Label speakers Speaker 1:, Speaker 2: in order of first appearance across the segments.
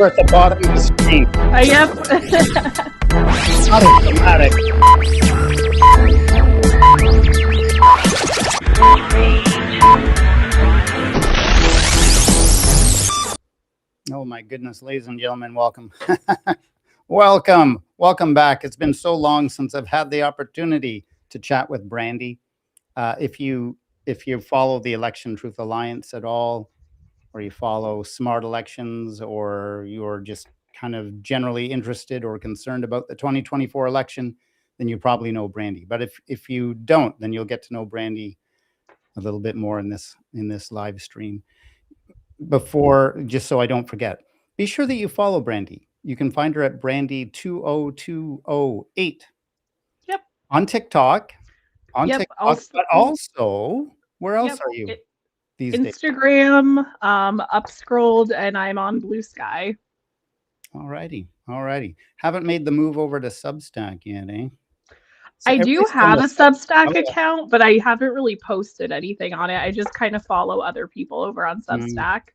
Speaker 1: We're at the bottom of the screen.
Speaker 2: Yep.
Speaker 1: Not dramatic. Oh my goodness, ladies and gentlemen, welcome. Welcome back. It's been so long since I've had the opportunity to chat with Brandi. If you follow the Election Truth Alliance at all, or you follow smart elections, or you're just kind of generally interested or concerned about the 2024 election, then you probably know Brandi. But if you don't, then you'll get to know Brandi a little bit more in this live stream. Before, just so I don't forget, be sure that you follow Brandi. You can find her at Brandi20208.
Speaker 2: Yep.
Speaker 1: On TikTok.
Speaker 2: Yep.
Speaker 1: But also, where else are you these days?
Speaker 2: Instagram, upscrolled, and I'm on Blue Sky.
Speaker 1: Alrighty. Haven't made the move over to Substack yet, eh? So
Speaker 2: I do have a Substack account, but I haven't really posted anything on it. I just kind of follow other people over on Substack.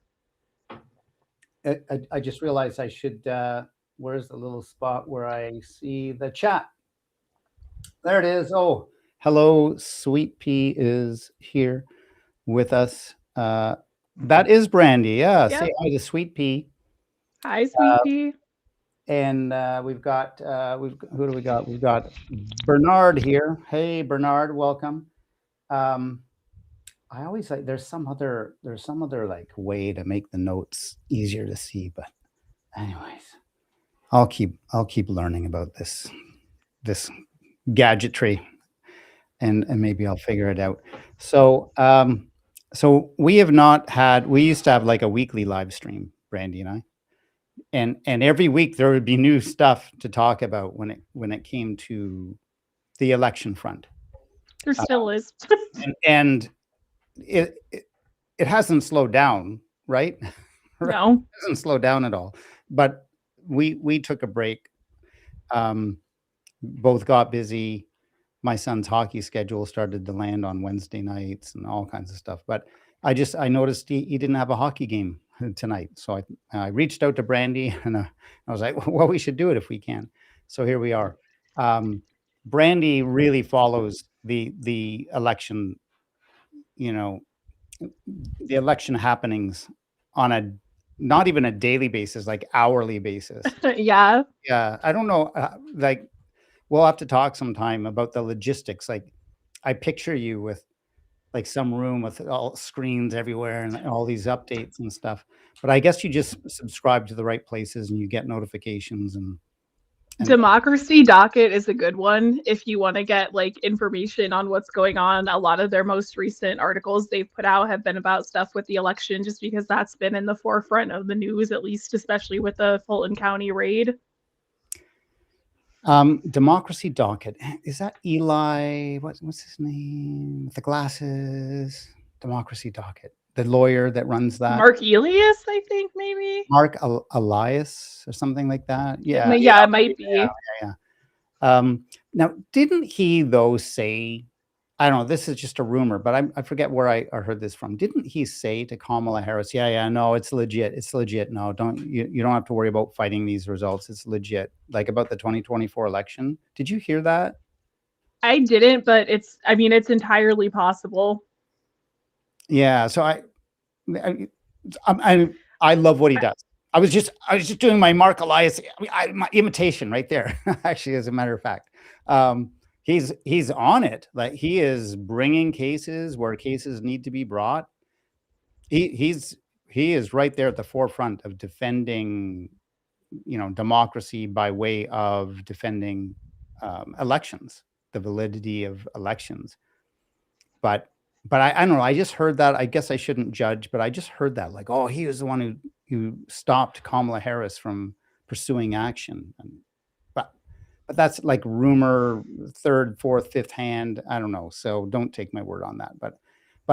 Speaker 1: I just realized I should, where's the little spot where I see the chat? There it is. Oh, hello, Sweet Pea is here with us. That is Brandi. Yeah, yep. Say hi to Sweet Pea.
Speaker 2: Hi, Sweet Pea.
Speaker 1: And we've got who do we got? We've got Bernard here. Hey, Bernard, welcome. I always like there's some other like way to make the notes easier to see, but anyways, I'll keep learning about this gadgetry, and maybe I'll figure it out. So so we used to have like a weekly live stream, Brandi and I. And every week there would be new stuff to talk about when it came to the election front.
Speaker 2: There still is.
Speaker 1: and it hasn't slowed down, right?
Speaker 2: No.
Speaker 1: It hasn't slowed down at all. But we took a break. Both got busy. My son's hockey schedule started to land on Wednesday nights and all kinds of stuff. But I noticed he didn't have a hockey game tonight. So I reached out to Brandi and I was like, well, we should do it if we can. So here we are. Brandi really follows the election, the election happenings on not even a daily basis, like hourly basis.
Speaker 2: Yeah.
Speaker 1: Yeah. I don't know. Like we'll have to talk sometime about the logistics. Like I picture you with like some room with all screens everywhere and all these updates and stuff. But I guess you just subscribe to the right places and you get notifications. And
Speaker 2: Democracy Docket is a good one if you want to get like information on what's going on. A lot of their most recent articles they've put out have been about stuff with the election, just because that's been in the forefront of the news, at least, especially with the Fulton County raid.
Speaker 1: Democracy Docket. Is that Eli? What's his name? With the glasses. Democracy Docket. The lawyer that runs that.
Speaker 2: Mark Elias, I think, maybe.
Speaker 1: Mark Elias or something like that. Yeah.
Speaker 2: Yeah, it might be.
Speaker 1: Yeah. Now, didn't he though say? I don't know. This is just a rumor, but I forget where I heard this from. Didn't he say to Kamala Harris, "Yeah, no, it's legit. It's legit. No, you don't have to worry about fighting these results. It's legit." Like about the 2024 election. Did you hear that?
Speaker 2: I didn't, but it's entirely possible.
Speaker 1: Yeah. So I love what he does. I was just doing my Mark Elias, my imitation right there. Actually, as a matter of fact. He's on it. Like he is bringing cases where cases need to be brought. He is right there at the forefront of defending, democracy by way of defending elections, the validity of elections. But I don't know. I just heard that. I guess I shouldn't judge, but I just heard that like, oh, he was the one who stopped Kamala Harris from pursuing action. But that's like rumor, third, fourth, fifth hand. I don't know. So don't take my word on that. But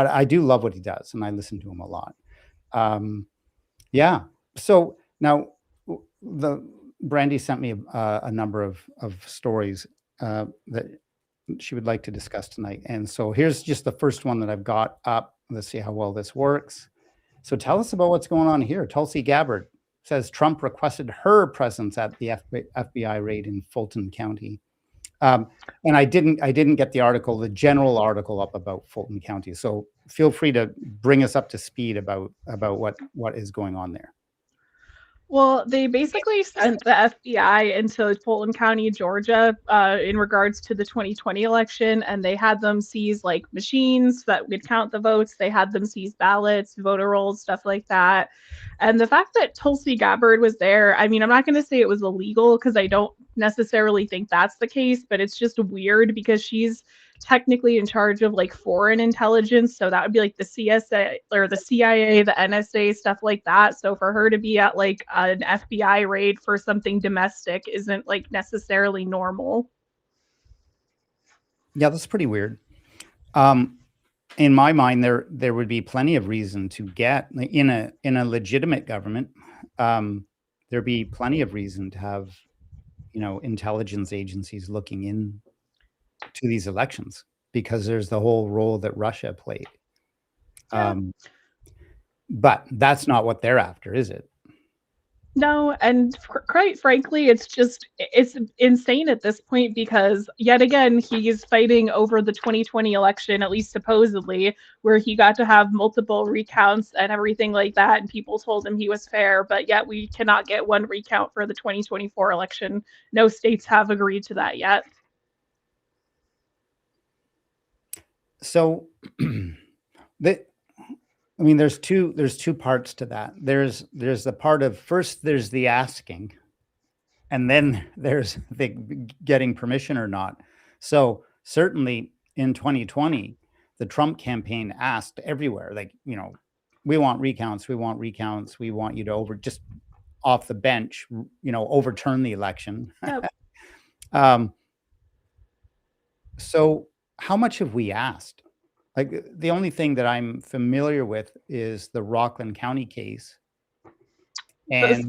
Speaker 1: I do love what he does, and I listen to him a lot. Yeah. So now Brandi sent me a number of stories that she would like to discuss tonight. And so here's just the first one that I've got up. Let's see how well this works. So tell us about what's going on here. Tulsi Gabbard. says Trump requested her presence at the FBI raid in Fulton County. And I didn't get the article, the general article up about Fulton County. So feel free to bring us up to speed about what is going on there.
Speaker 2: Well, they basically sent the FBI into Fulton County, Georgia, in regards to the 2020 election, and they had them seize like machines that would count the votes. They had them seize ballots, voter rolls, stuff like that. And the fact that Tulsi Gabbard was there, I mean, I'm not going to say it was illegal because I don't necessarily think that's the case, but it's just weird because she's technically in charge of like foreign intelligence. So that would be like the CSA or the CIA, the NSA, stuff like that. So for her to be at like an FBI raid for something domestic isn't like necessarily normal.
Speaker 1: Yeah, that's pretty weird. In my mind, there would be plenty of reason to get in a legitimate government. There'd be plenty of reason to have, intelligence agencies looking in to these elections because there's the whole role that Russia played.
Speaker 2: Yeah.
Speaker 1: But that's not what they're after, is it?
Speaker 2: No, and quite frankly, it's insane at this point because yet again, he's fighting over the 2020 election, at least supposedly, where he got to have multiple recounts and everything like that, and people told him he was fair, but yet we cannot get one recount for the 2024 election. No states have agreed to that yet.
Speaker 1: So there's two parts to that. There's the part of first there's the asking, and then there's the getting permission or not. So certainly in 2020, the Trump campaign asked everywhere, like, we want recounts, we want you to just off the bench, overturn the election.
Speaker 2: Yep.
Speaker 1: So how much have we asked? Like the only thing that I'm familiar with is the Rockland County case. And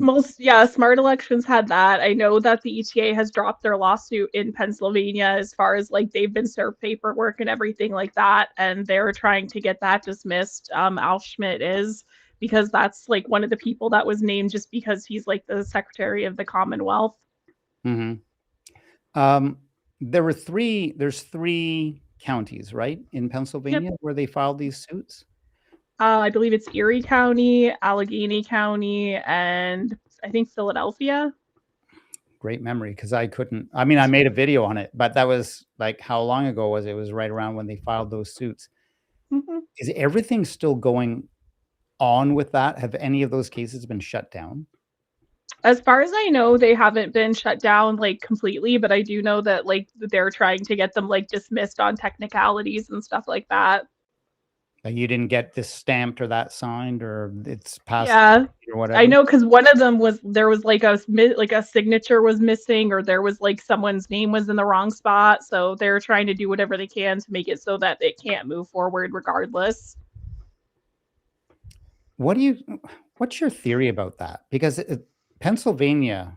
Speaker 2: Smart Elections had that. I know that the ETA has dropped their lawsuit in Pennsylvania as far as like they've been served paperwork and everything like that, and they're trying to get that dismissed. Al Schmidt is, because that's like one of the people that was named just because he's like the Secretary of the Commonwealth.
Speaker 1: there's three counties, right, in Pennsylvania where they filed these suits.
Speaker 2: I believe it's Erie County, Allegheny County, and I think Philadelphia.
Speaker 1: Great memory, because I made a video on it, but that was like, how long ago was it? It was right around when they filed those suits.
Speaker 2: Mm-hmm.
Speaker 1: Is everything still going on with that? Have any of those cases been shut down?
Speaker 2: As far as I know, they haven't been shut down like completely, but I do know that like they're trying to get them like dismissed on technicalities and stuff like that.
Speaker 1: You didn't get this stamped or that signed, or it's passed, or whatever.
Speaker 2: I know, because one of them there was like a signature was missing, or there was like someone's name was in the wrong spot. So they're trying to do whatever they can to make it so that it can't move forward regardless.
Speaker 1: What's your theory about that? Because Pennsylvania,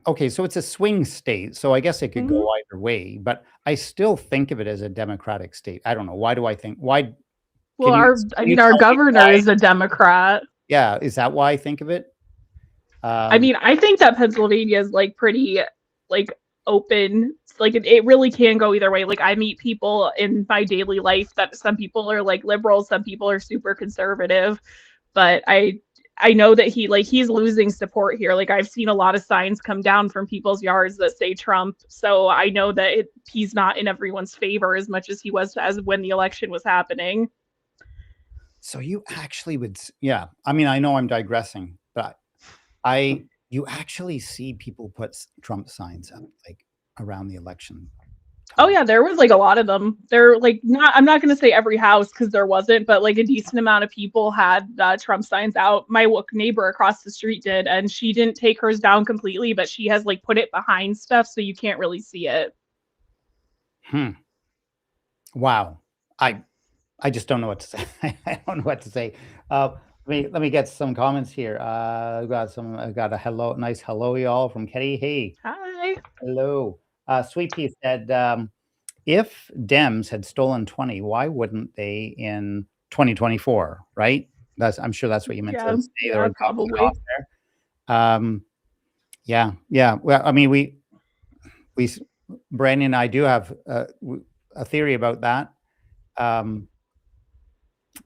Speaker 1: okay, so it's a swing state, so I guess it could go either way, but I still think of it as a democratic state. I don't know. Why do I think? Why?
Speaker 2: Well, our governor is a Democrat.
Speaker 1: Yeah, is that why I think of it?
Speaker 2: I mean, I think that Pennsylvania is like pretty like open. Like it really can go either way. Like I meet people in my daily life that some people are like liberal, some people are super conservative, but I know that he's losing support here. Like I've seen a lot of signs come down from people's yards that say Trump. So I know that he's not in everyone's favor as much as he was as when the election was happening.
Speaker 1: So you actually would, yeah. I mean, I know I'm digressing, but you actually see people put Trump signs up like around the election.
Speaker 2: Oh yeah, there was like a lot of them. They're like I'm not going to say every house because there wasn't, but like a decent amount of people had Trump signs out. My neighbor across the street did, and she didn't take hers down completely, but she has like put it behind stuff so you can't really see it.
Speaker 1: Wow. I just don't know what to say. I don't know what to say. Let me get some comments here. I got a nice hello y'all from Ketty. Hey.
Speaker 2: Hi.
Speaker 1: Hello. Sweet Pea said, if Dems had stolen 20, why wouldn't they in 2024, right? I'm sure that's what you meant
Speaker 2: Yeah,
Speaker 1: to say. There
Speaker 2: yeah,
Speaker 1: were double
Speaker 2: probably.
Speaker 1: cost there. Yeah, yeah. Well, I mean, we, Brandon and I do have a theory about that. Um,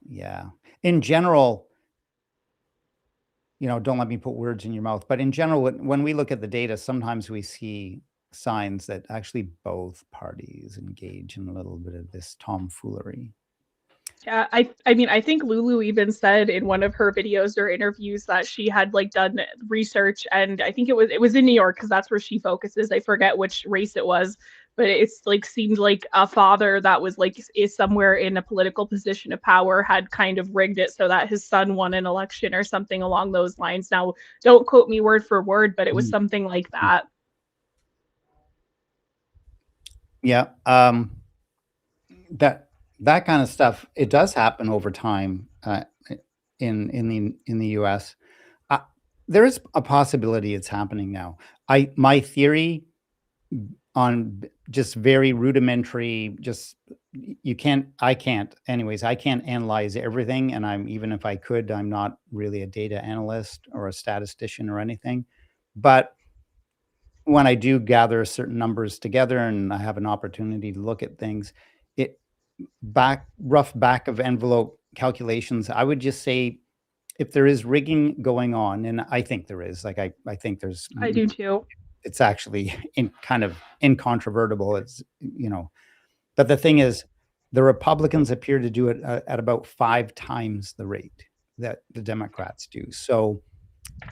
Speaker 1: yeah. In general, don't let me put words in your mouth, but in general, when we look at the data, sometimes we see signs that actually both parties engage in a little bit of this tomfoolery.
Speaker 2: Yeah, I mean, I think Lulu even said in one of her videos or interviews that she had like done research, and I think it was in New York because that's where she focuses. I forget which race it was, but it's like seemed like a father that was like is somewhere in a political position of power had kind of rigged it so that his son won an election or something along those lines. Now, don't quote me word for word, but it was
Speaker 1: Mhm.
Speaker 2: something like that.
Speaker 1: Yeah. That that kind of stuff, it does happen over time in the US. Uh, there is a possibility it's happening now. My theory on just very rudimentary, just you can't, I can't, anyways, I can't analyze everything, and even if I could, I'm not really a data analyst or a statistician or anything. But when I do gather certain numbers together and I have an opportunity to look at things, it rough back of envelope calculations, I would just say if there is rigging going on, and I think there is, like I think
Speaker 2: I do too.
Speaker 1: it's actually kind of incontrovertible. But the thing is, the Republicans appear to do it at about 5 times the rate that the Democrats do. So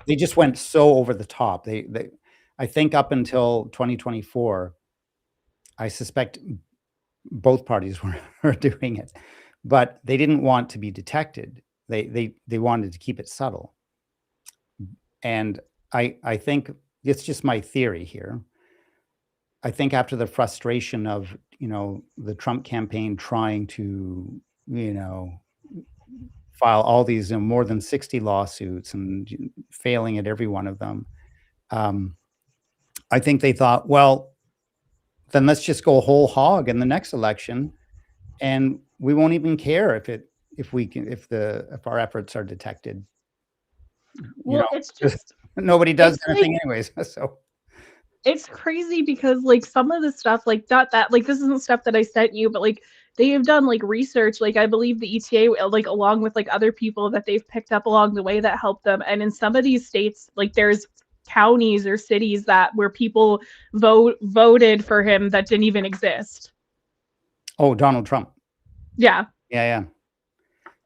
Speaker 1: they just went so over the top. I think up until 2024, I suspect both parties were doing it, but they didn't want to be detected. They wanted to keep it subtle. And I think it's just my theory here. I think after the frustration of, the Trump campaign trying to, you know, file all these, more than 60 lawsuits and failing at every one of them, um, I think they thought, well, then let's just go whole hog in the next election, and we won't even care if our efforts are detected. You
Speaker 2: Well,
Speaker 1: know,
Speaker 2: it's
Speaker 1: 'Cause
Speaker 2: just
Speaker 1: nobody does
Speaker 2: it's like
Speaker 1: anything anyways. So
Speaker 2: it's crazy because like some of the stuff like that like this isn't stuff that I sent you, but like they have done like research, like I believe the ETA like along with like other people that they've picked up along the way that help them. And in some of these states, like there's counties or cities that where people voted for him that didn't even exist.
Speaker 1: oh, Donald Trump.
Speaker 2: Yeah.
Speaker 1: Yeah, yeah.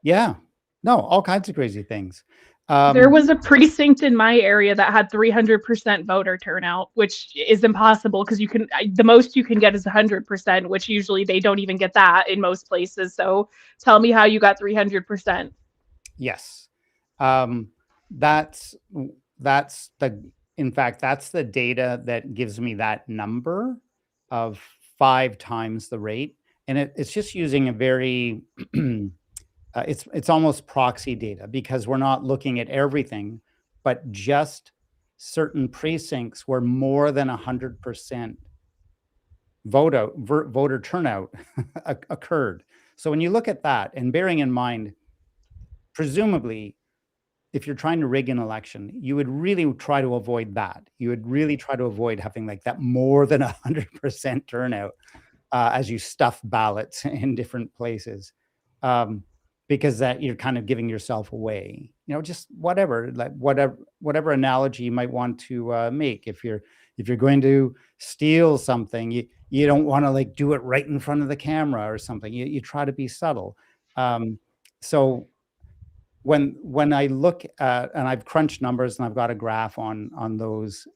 Speaker 1: Yeah. No, all kinds of crazy things.
Speaker 2: There
Speaker 1: Um,
Speaker 2: was a precinct in my area that had 300% voter turnout, which is impossible because the most you can get is 100%, which usually they don't even get that in most places. So tell me how you got 300%.
Speaker 1: yes. Um, that's that's the in fact, that's the data that gives me that number of 5 times the rate. And it's just using a very it's almost proxy data because we're not looking at everything, but just certain precincts where more than 100% voter turnout occurred. So when you look at that, and bearing in mind, presumably, if you're trying to rig an election, you would really try to avoid that. You would really try to avoid having like that more than 100% turnout as you stuff ballots in different places, um, because that you're kind of giving yourself away. Just whatever analogy you might want to make. If you're going to steal something, you don't want to like do it right in front of the camera or something. You try to be subtle. So when I look at, and I've crunched numbers and I've got a graph on those,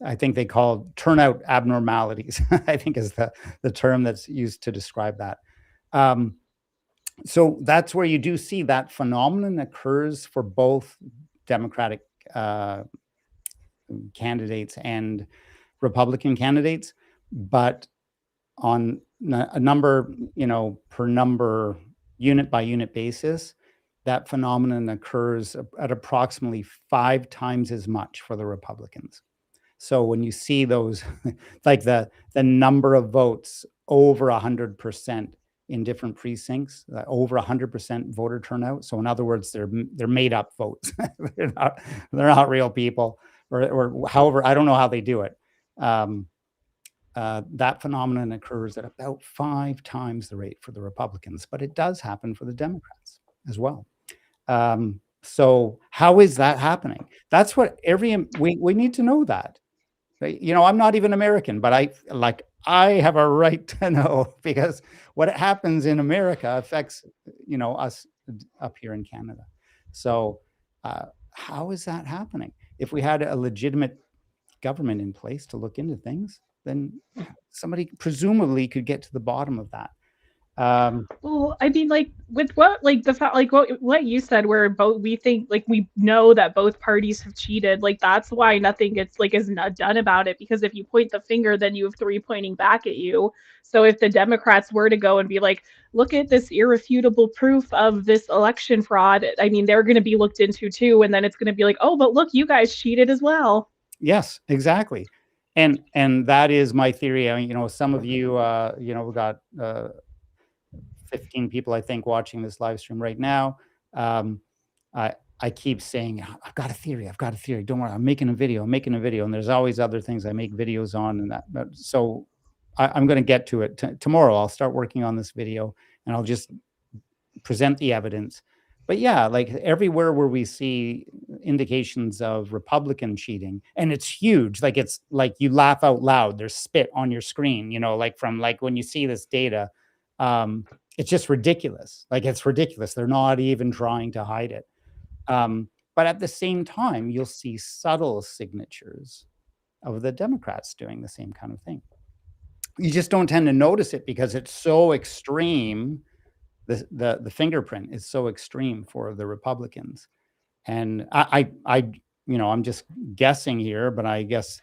Speaker 1: I think they call turnout abnormalities, I think is the term that's used to describe that. Um, so that's where you do see that phenomenon occurs for both Democratic uh, candidates and Republican candidates, but on a number, per number, unit by unit basis, that phenomenon occurs at approximately 5 times as much for the Republicans. So when you see those, like the number of votes over 100%, in different precincts, over 100% voter turnout. So in other words, they're made up votes. they're not real people, or however, I don't know how they do it. That phenomenon occurs at about 5 times the rate for the Republicans, but it does happen for the Democrats as well. So how is that happening? That's what we need to know that. I'm not even American, but I have a right to know, because what happens in America affects, us up here in Canada. So how is that happening? If we had a legitimate government in place to look into things, then somebody presumably could get to the bottom of that.
Speaker 2: Well, I mean, like with what, like the fact, like what you said, where both we think, like we know that both parties have cheated. Like that's why nothing gets is not done about it. Because if you point the finger, then you have three pointing back at you. So if the Democrats were to go and be like, look at this irrefutable proof of this election fraud, I mean, they're going to be looked into too, and then it's going to be like, oh, but look, you guys cheated as well.
Speaker 1: Yes, exactly. And that is my theory. I mean, some of you, we got 15 people, I think, watching this live stream right now. I keep saying, I've got a theory. Don't worry, I'm making a video. And there's always other things I make videos on, and that. So I'm going to get to it tomorrow. I'll start working on this video, and I'll just present the evidence. But yeah, like everywhere where we see indications of Republican cheating, and it's huge, like it's like you laugh out loud. There's spit on your screen, from when you see this data. It's just ridiculous. It's ridiculous. They're not even trying to hide it. But at the same time, you'll see subtle signatures of the Democrats doing the same kind of thing. You just don't tend to notice it because it's so extreme. The fingerprint is so extreme for the Republicans. And I'm just guessing here, but I guess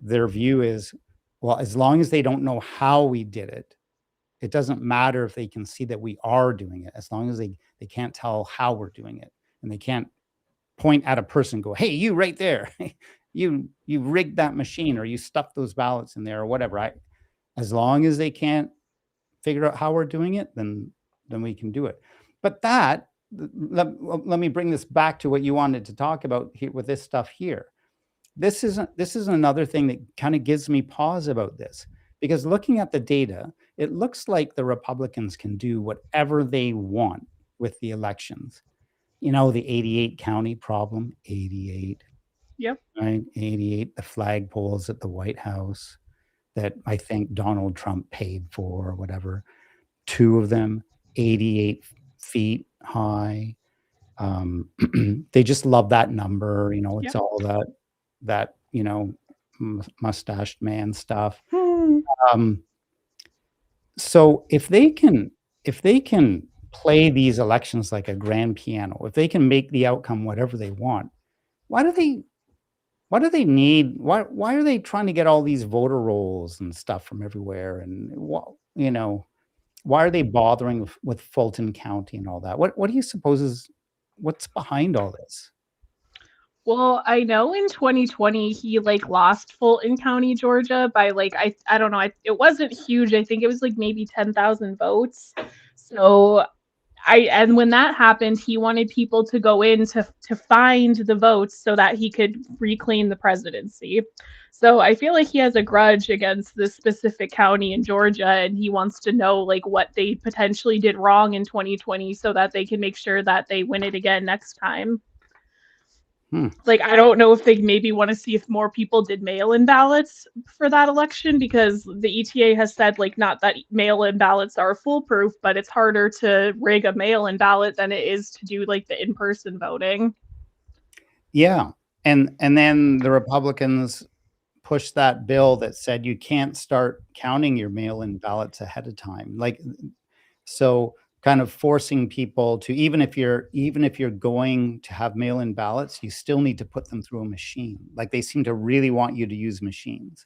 Speaker 1: their view is, well, as long as they don't know how we did it, it doesn't matter if they can see that we are doing it, as long as they can't tell how we're doing it, and they can't point at a person and go, hey, you right there, you rigged that machine, or you stuffed those ballots in there, or whatever. As long as they can't figure out how we're doing it, then we can do it. But let me bring this back to what you wanted to talk about here with this stuff here. This is another thing that kind of gives me pause about this, because looking at the data, it looks like the Republicans can do whatever they want with the elections. The 88 county problem, 88.
Speaker 2: Yep.
Speaker 1: Right? 88, the flagpoles at the White House that I think Donald Trump paid for, or whatever. 2 of them, 88 feet high. They just love that number. It's
Speaker 2: Yep.
Speaker 1: all that mustached man stuff. So if they can play these elections like a grand piano, if they can make the outcome whatever they want, why are they trying to get all these voter rolls and stuff from everywhere? And why are they bothering with Fulton County and all that? What do you suppose what's behind all this?
Speaker 2: Well, I know in 2020 he lost Fulton County, Georgia by I don't know, it wasn't huge. I think it was maybe 10,000 votes. So and when that happened, he wanted people to go in to find the votes so that he could reclaim the presidency. So I feel like he has a grudge against this specific county in Georgia, and he wants to know what they potentially did wrong in 2020 so that they can make sure that they win it again next time. I don't know if they maybe want to see if more people did mail-in ballots for that election, because the ETA has said not that mail-in ballots are foolproof, but it's harder to rig a mail-in ballot than it is to do the in-person voting.
Speaker 1: Yeah. And then the Republicans pushed that bill that said you can't start counting your mail-in ballots ahead of time. So kind of forcing people to, even if you're going to have mail-in ballots, you still need to put them through a machine. They seem to really want you to use machines,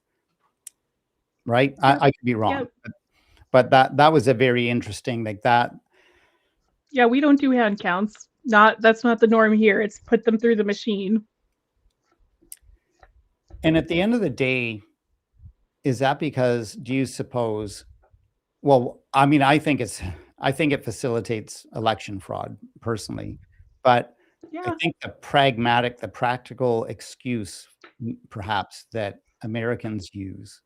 Speaker 1: right?
Speaker 2: Yep.
Speaker 1: I could be wrong,
Speaker 2: Yep.
Speaker 1: but that was a very interesting that.
Speaker 2: Yeah, we don't do hand counts. That's not the norm here. It's put them through the machine.
Speaker 1: And at the end of the day, is that because, do you suppose, Well, I mean, I think it facilitates election fraud personally, but I
Speaker 2: Yeah.
Speaker 1: think the practical excuse perhaps that Americans use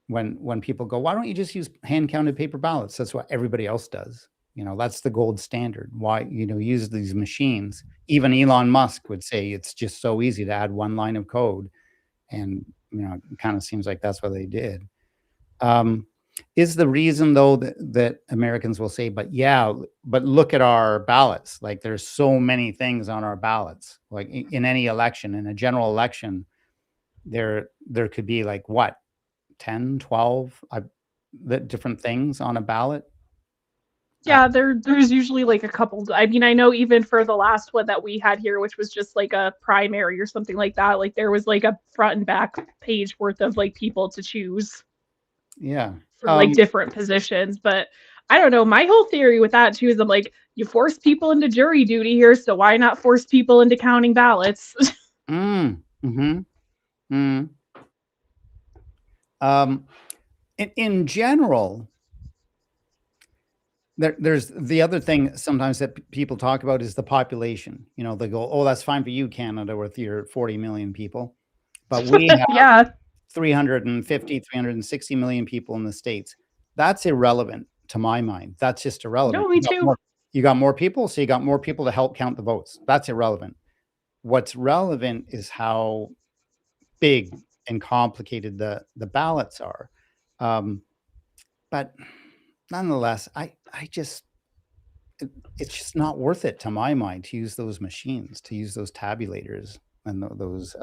Speaker 1: when people go, why don't you just use hand counted paper ballots? That's what everybody else does. That's the gold standard. Why, use these machines? Even Elon Musk would say it's just so easy to add one line of code. And, it kind of seems like that's what they did. Um, is the reason though that Americans will say, but yeah, but look at our ballots. Like there's so many things on our ballots. Like in any election, in a general election, there could be like what, 10, 12 the different things on a ballot.
Speaker 2: Yeah, there's usually like a couple. I mean, I know even for the last one that we had here, which was just like a primary or something like that, like there was like a front and back page worth of like people to choose
Speaker 1: Yeah.
Speaker 2: for like different positions. But I don't know. My whole theory with that too is I'm like, you force people into jury duty here, so why not force people into counting ballots?
Speaker 1: Mm, mm-hmm. Mm. In general, there's the other thing sometimes that people talk about is the population. They go, "Oh, that's fine for you, Canada, with your 40 million people, but we have
Speaker 2: Yeah.
Speaker 1: 350, 360 million people in the States." That's irrelevant to my mind. That's just irrelevant.
Speaker 2: No, me too.
Speaker 1: You got more people, so you got more people to help count the votes. That's irrelevant. What's relevant is how big and complicated the ballots are. But nonetheless, it's just not worth it to my mind to use those machines, to use those tabulators and those,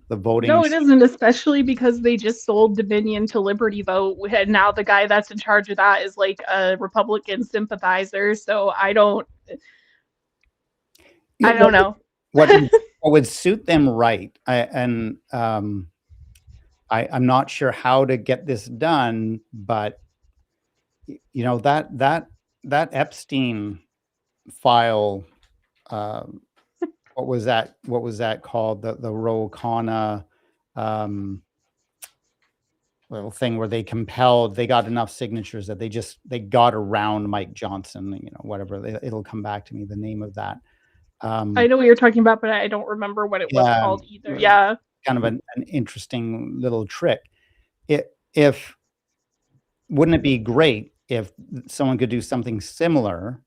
Speaker 1: the voting
Speaker 2: No, it
Speaker 1: machines.
Speaker 2: isn't, especially because they just sold Dominion to Liberty Vote, and now the guy that's in charge of that is like a Republican sympathizer. So I don't know.
Speaker 1: What would suit them right, I'm not sure how to get this done, but that Epstein file, what was that called? The Ro Khanna little thing where they got enough signatures that they got around Mike Johnson, whatever. It'll come back to me, the name of that.
Speaker 2: I know what you're talking about, but I don't remember what it was
Speaker 1: Yeah,
Speaker 2: called either. Yeah.
Speaker 1: kind of an interesting little trick. If wouldn't it be great if someone could do something similar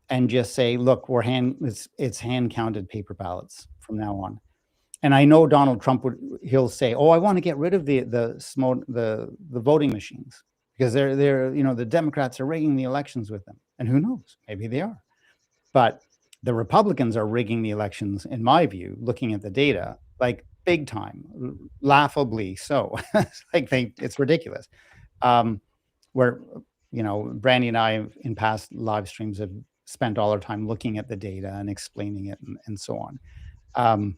Speaker 1: and just say, look, it's hand counted paper ballots from now on. And I know Donald Trump he'll say, oh, I want to get rid of the voting machines because they're the Democrats are rigging the elections with them. And who knows, maybe they are. But the Republicans are rigging the elections, in my view, looking at the data, like big time, laughably so. It's ridiculous. Where, Brandi and I in past live streams have spent all our time looking at the data and explaining it and so on.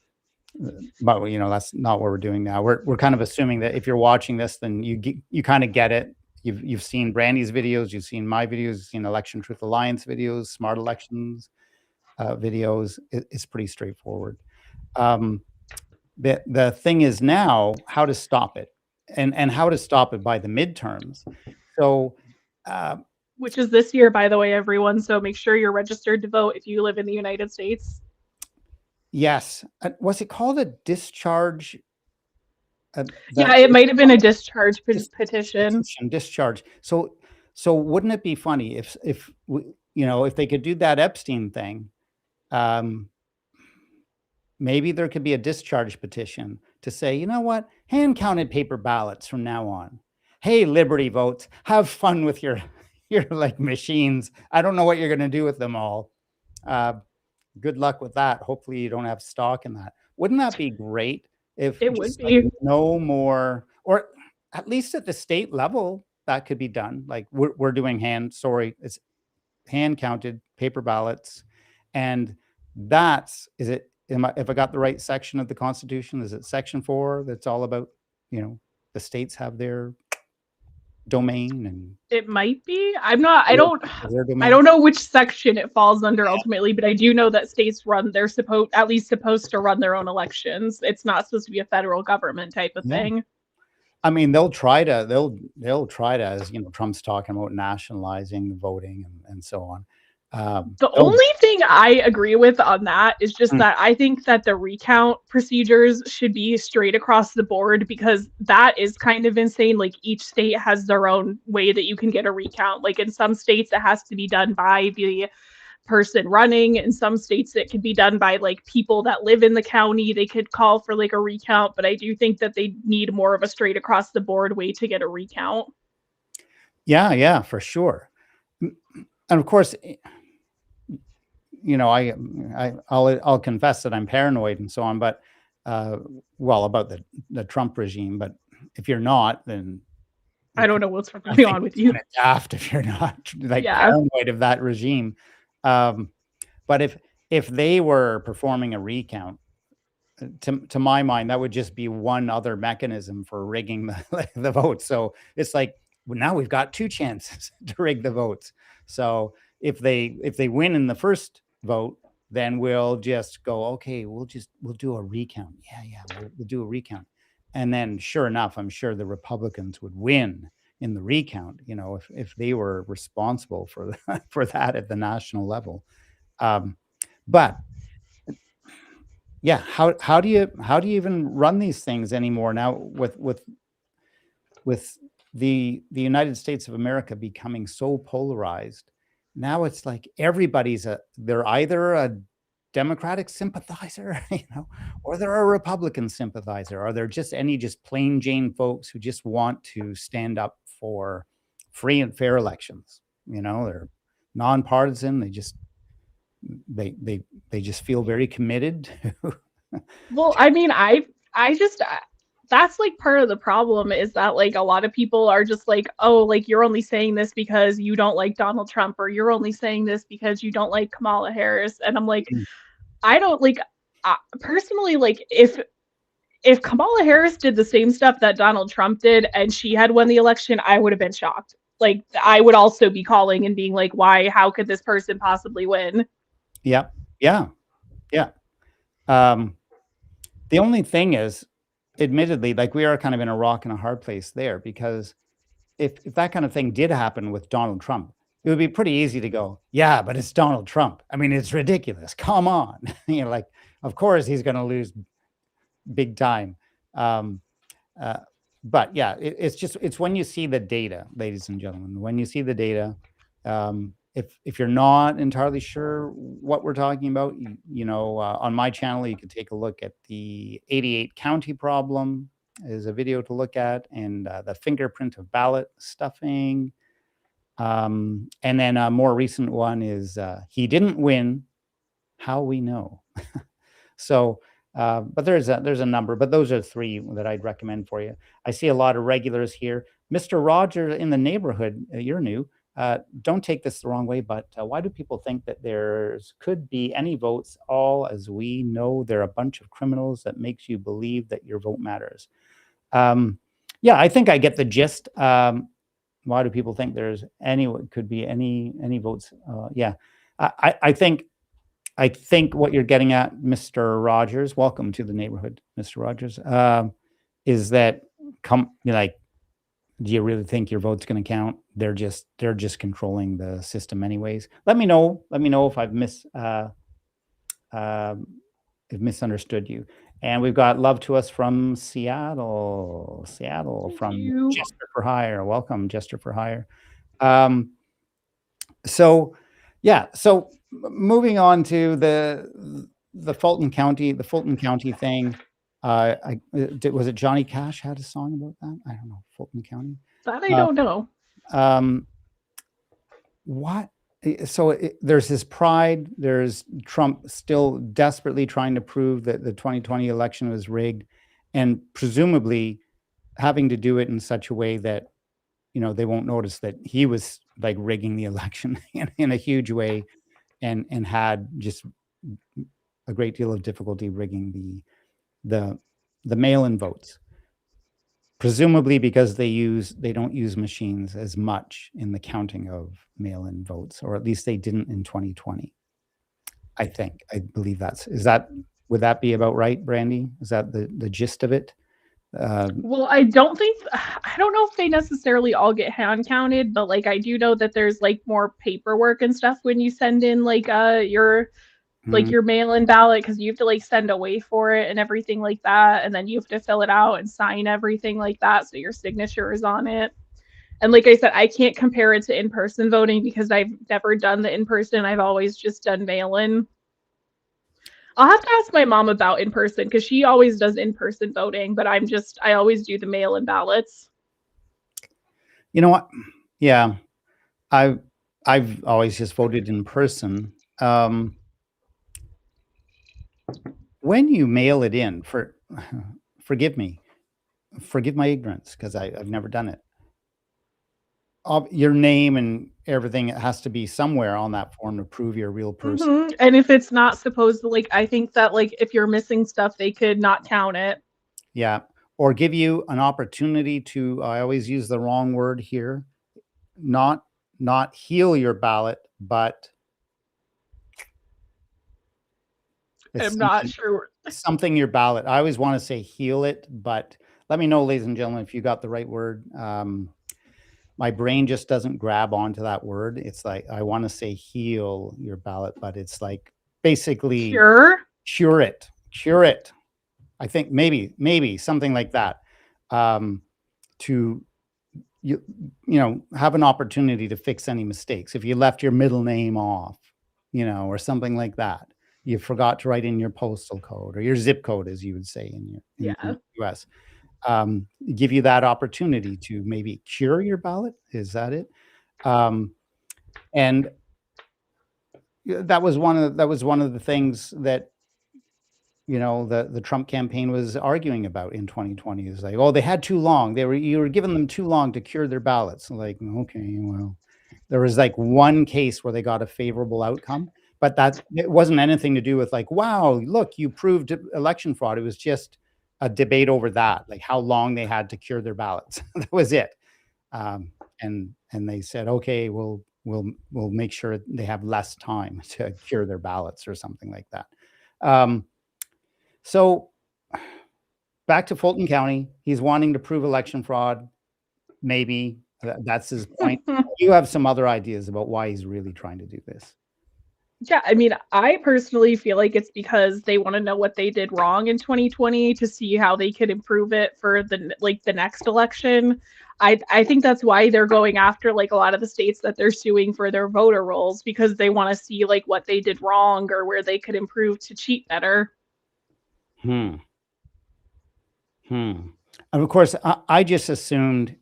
Speaker 1: But that's not what we're doing now. We're kind of assuming that if you're watching this, then you kind of get it. You've seen Brandi's videos, you've seen my videos, you've seen Election Truth Alliance videos, Smart Elections videos. It's pretty straightforward. The thing is now how to stop it, and how to stop it by the midterms. So,
Speaker 2: which is this year, by the way, everyone. So make sure you're registered to vote if you live in the United States.
Speaker 1: Yes. Was it called a discharge?
Speaker 2: Yeah, it might have been a discharge petition.
Speaker 1: Discharge. So wouldn't it be funny if they could do that Epstein thing? Maybe there could be a discharge petition to say, you know what, hand counted paper ballots from now on. Hey, Liberty votes, have fun with your like machines. I don't know what you're going to do with them all. Good luck with that. Hopefully you don't have stock in that. Wouldn't that be great if
Speaker 2: it would be
Speaker 1: no more, or at least at the state level that could be done? Like we're doing it's hand counted paper ballots, and if I got the right section of the Constitution, is it Section 4 that's all about the states have their domain? And
Speaker 2: it might be. I don't know which section it falls under ultimately, but I do know that states they're supposed to run their own elections. It's not supposed to be a federal government type of thing.
Speaker 1: I mean, they'll try to, as you know, Trump's talking about nationalizing the voting and so on.
Speaker 2: The
Speaker 1: They'll
Speaker 2: only thing I agree with on that is just
Speaker 1: Mm,
Speaker 2: that I think that the recount procedures should be straight across the board because that is kind of insane. Like each state has their own way that you can get a recount. Like in some states, it has to be done by the person running. In some states, it could be done by like people that live in the county. They could call for like a recount, but I do think that they need more of a straight across the board way to get a recount.
Speaker 1: yeah, for sure. And of course, you know, I'll confess that I'm paranoid and so on, but uh, well, about the Trump regime. But if you're not, then
Speaker 2: I
Speaker 1: you're,
Speaker 2: don't know what's
Speaker 1: I
Speaker 2: going
Speaker 1: think
Speaker 2: on with
Speaker 1: you're
Speaker 2: you.
Speaker 1: kind of daft if you're not like
Speaker 2: Yeah.
Speaker 1: paranoid of that regime. Um, but if they were performing a recount, to my mind, that would just be one other mechanism for rigging the vote. So it's like, well, now we've got two chances to rig the votes. So if they win in the first vote, then we'll just go, okay, we'll do a recount. Yeah, we'll do a recount. And then sure enough, I'm sure the Republicans would win in the recount, you know, if they were responsible for for that at the national level. Um, but yeah, how do you even run these things anymore now with the United States of America becoming so polarized? Now it's like they're either a Democratic sympathizer, you know, or they're a Republican sympathizer, or they're just plain Jane folks who just want to stand up for free and fair elections. You know, they're nonpartisan. They just feel very committed.
Speaker 2: Well, I mean, I just that's like part of the problem is that like a lot of people are just like, oh, like you're only saying this because you don't like Donald Trump or you're only saying this because you don't like Kamala Harris. And I'm like, I don't like personally like if Kamala Harris did the same stuff that Donald Trump did and she had won the election, I would have been shocked. Like I would also be calling and being like, why? How could this person possibly win?
Speaker 1: Yeah, yeah, yeah. Um, the only thing is, admittedly, like we are kind of in a rock and a hard place there because if that kind of thing did happen with Donald Trump, it would be pretty easy to go, yeah, but it's Donald Trump. I mean, it's ridiculous. Come on, you know, like of course he's going to lose big time. Um, uh, but yeah, it's when you see the data, ladies and gentlemen, when you see the data, if you're not entirely sure what we're talking about, on my channel, you can take a look at the 88 county problem is a video to look at, and the fingerprint of ballot stuffing. And then a more recent one is he didn't win. How we know. So, but there's a number, but those are three that I'd recommend for you. I see a lot of regulars here. Mr. Rogers in the neighborhood, you're new. Don't take this the wrong way, but why do people think that there's could be any votes? All as we know, they're a bunch of criminals that makes you believe that your vote matters. Yeah, I think I get the gist. Why do people think there's could be any votes? Yeah, I think what you're getting at, Mr. Rogers, welcome to the neighborhood, Mr. Rogers, is that do you really think your vote's going to count? They're just controlling the system anyways. Let me know if I've misunderstood you. And we've got love to us from Seattle,
Speaker 2: Thank
Speaker 1: from
Speaker 2: you.
Speaker 1: Jester for Hire. Welcome, Jester for Hire. So yeah, so moving on to the Fulton County thing. Was it Johnny Cash had a song about that? I don't know. Fulton County.
Speaker 2: That I don't know.
Speaker 1: Um, what? So there's his pride. There's Trump still desperately trying to prove that the 2020 election was rigged, and presumably having to do it in such a way that they won't notice that he was like rigging the election in a huge way, and had just a great deal of difficulty rigging the mail-in votes. Presumably because they don't use machines as much in the counting of mail-in votes, or at least they didn't in 2020. I believe would that be about right, Brandi? Is that the gist of it?
Speaker 2: Well, I don't think I don't know if they necessarily all get hand counted, but like I do know that there's like more paperwork and stuff when you send in
Speaker 1: mm,
Speaker 2: your mail-in ballot because you have to like send away for it and everything like that, and then you have to fill it out and sign everything like that so your signature is on it. And like I said, I can't compare it to in-person voting because I've never done the in-person. I've always just done mail-in. I'll have to ask my mom about in person because she always does in person voting, but I always do the mail in ballots.
Speaker 1: you know what? Yeah, I've I've always just voted in person. When you mail it in, forgive me, forgive my ignorance because I've never done it. Your name and everything has to be somewhere on that form to prove you're a real person.
Speaker 2: And if it's not supposed to, like, I think that, like, if you're missing stuff, they could not count it.
Speaker 1: Yeah, or give you an opportunity to, I always use the wrong word here, not not heal your ballot, but it's
Speaker 2: I'm not
Speaker 1: something
Speaker 2: sure.
Speaker 1: something your ballot. I always wanna say heal it, but let me know, ladies and gentlemen, if you got the right word. My brain just doesn't grab onto that word. It's like, I wanna say heal your ballot, but it's like basically
Speaker 2: Cure?
Speaker 1: cure it. I think maybe something like that. Um, to you have an opportunity to fix any mistakes. If you left your middle name off, or something like that. You forgot to write in your postal code or your zip code, as you would say in
Speaker 2: Yeah.
Speaker 1: the US. Give you that opportunity to maybe cure your ballot. Is that it? Um, and that was one of the things that the Trump campaign was arguing about in 2020 is like, oh, they had too long. You were giving them too long to cure their ballots. Like, okay, well, there was like one case where they got a favorable outcome, but that it wasn't anything to do with like, wow, look, you proved election fraud. It was just a debate over that, like how long they had to cure their ballots. That was it. And they said, okay, we'll make sure they have less time to cure their ballots or something like that. Um, so back to Fulton County, he's wanting to prove election fraud. Maybe that's his point. You have some other ideas about why he's really trying to do this.
Speaker 2: Yeah, I mean, I personally feel like it's because they wanna know what they did wrong in 2020 to see how they could improve it for the next election. I think that's why they're going after, like, a lot of the states that they're suing for their voter rolls because they wanna see, like, what they did wrong or where they could improve to cheat better.
Speaker 1: Hmm. Hmm. And of course, I just assumed,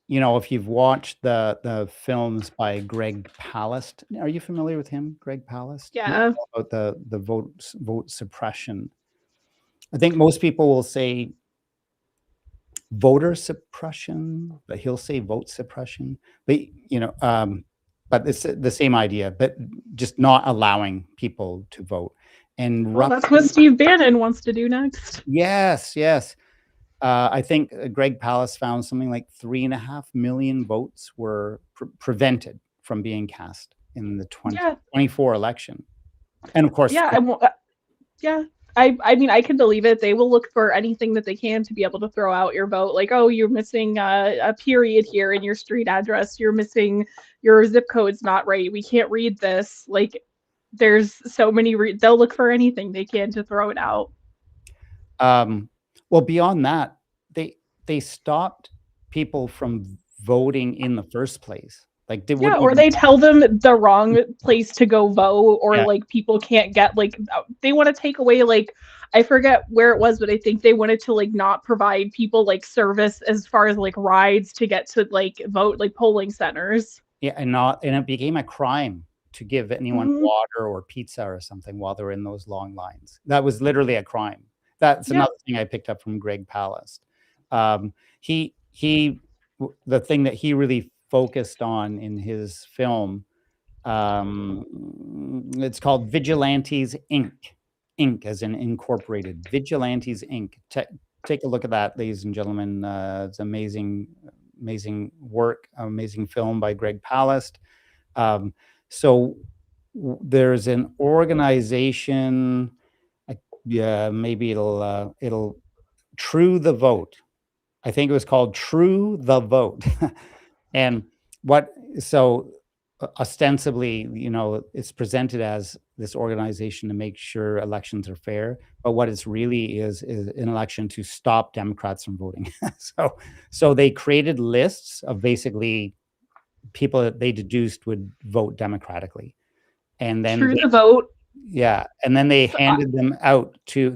Speaker 1: if you've watched the films by Greg Palast, are you familiar with him, Greg Palast?
Speaker 2: Yeah.
Speaker 1: About the vote suppression. I think most people will say voter suppression, but he'll say vote suppression. But but it's the same idea, but just not allowing people to vote. And
Speaker 2: Well, that's what Steve Bannon wants to do next.
Speaker 1: yes, yes. I think Greg Palast found something like 3.5 million votes were prevented from being cast in the
Speaker 2: Yeah.
Speaker 1: 2024 election. And of course,
Speaker 2: Yeah, yeah. I mean, I can believe it. They will look for anything that they can to be able to throw out your vote. Like, oh, you're missing a period here in your street address. You're missing your zip code's not right. We can't read this. Like, there's so many. They'll look for anything they can to throw it out.
Speaker 1: um, well, beyond that, they stopped people from voting in the first place. Like they
Speaker 2: Yeah,
Speaker 1: wouldn't
Speaker 2: or
Speaker 1: even.
Speaker 2: they tell them the wrong place to go vote, or
Speaker 1: Yeah,
Speaker 2: like people can't get they want to take away I forget where it was, but I think they wanted to like not provide people like service as far as like rides to get to like vote like polling centers.
Speaker 1: yeah, and it became a crime to give anyone
Speaker 2: Hmm.
Speaker 1: water or pizza or something while they're in those long lines. That was literally a crime. That's
Speaker 2: Yeah.
Speaker 1: another thing I picked up from Greg Palast. He the thing that he really focused on in his film, it's called Vigilantes Inc. Inc. as in incorporated. Vigilantes Inc. Take a look at that, ladies and gentlemen. It's amazing, amazing work, amazing film by Greg Palast. Um, so there's an organization. Yeah, maybe it'll True the Vote. I think it was called True the Vote. And what so ostensibly, it's presented as this organization to make sure elections are fair, but what it's really is an election to stop Democrats from voting. So they created lists of basically people that they deduced would vote democratically. And then
Speaker 2: True the vote.
Speaker 1: yeah, and then they
Speaker 2: So,
Speaker 1: handed them out to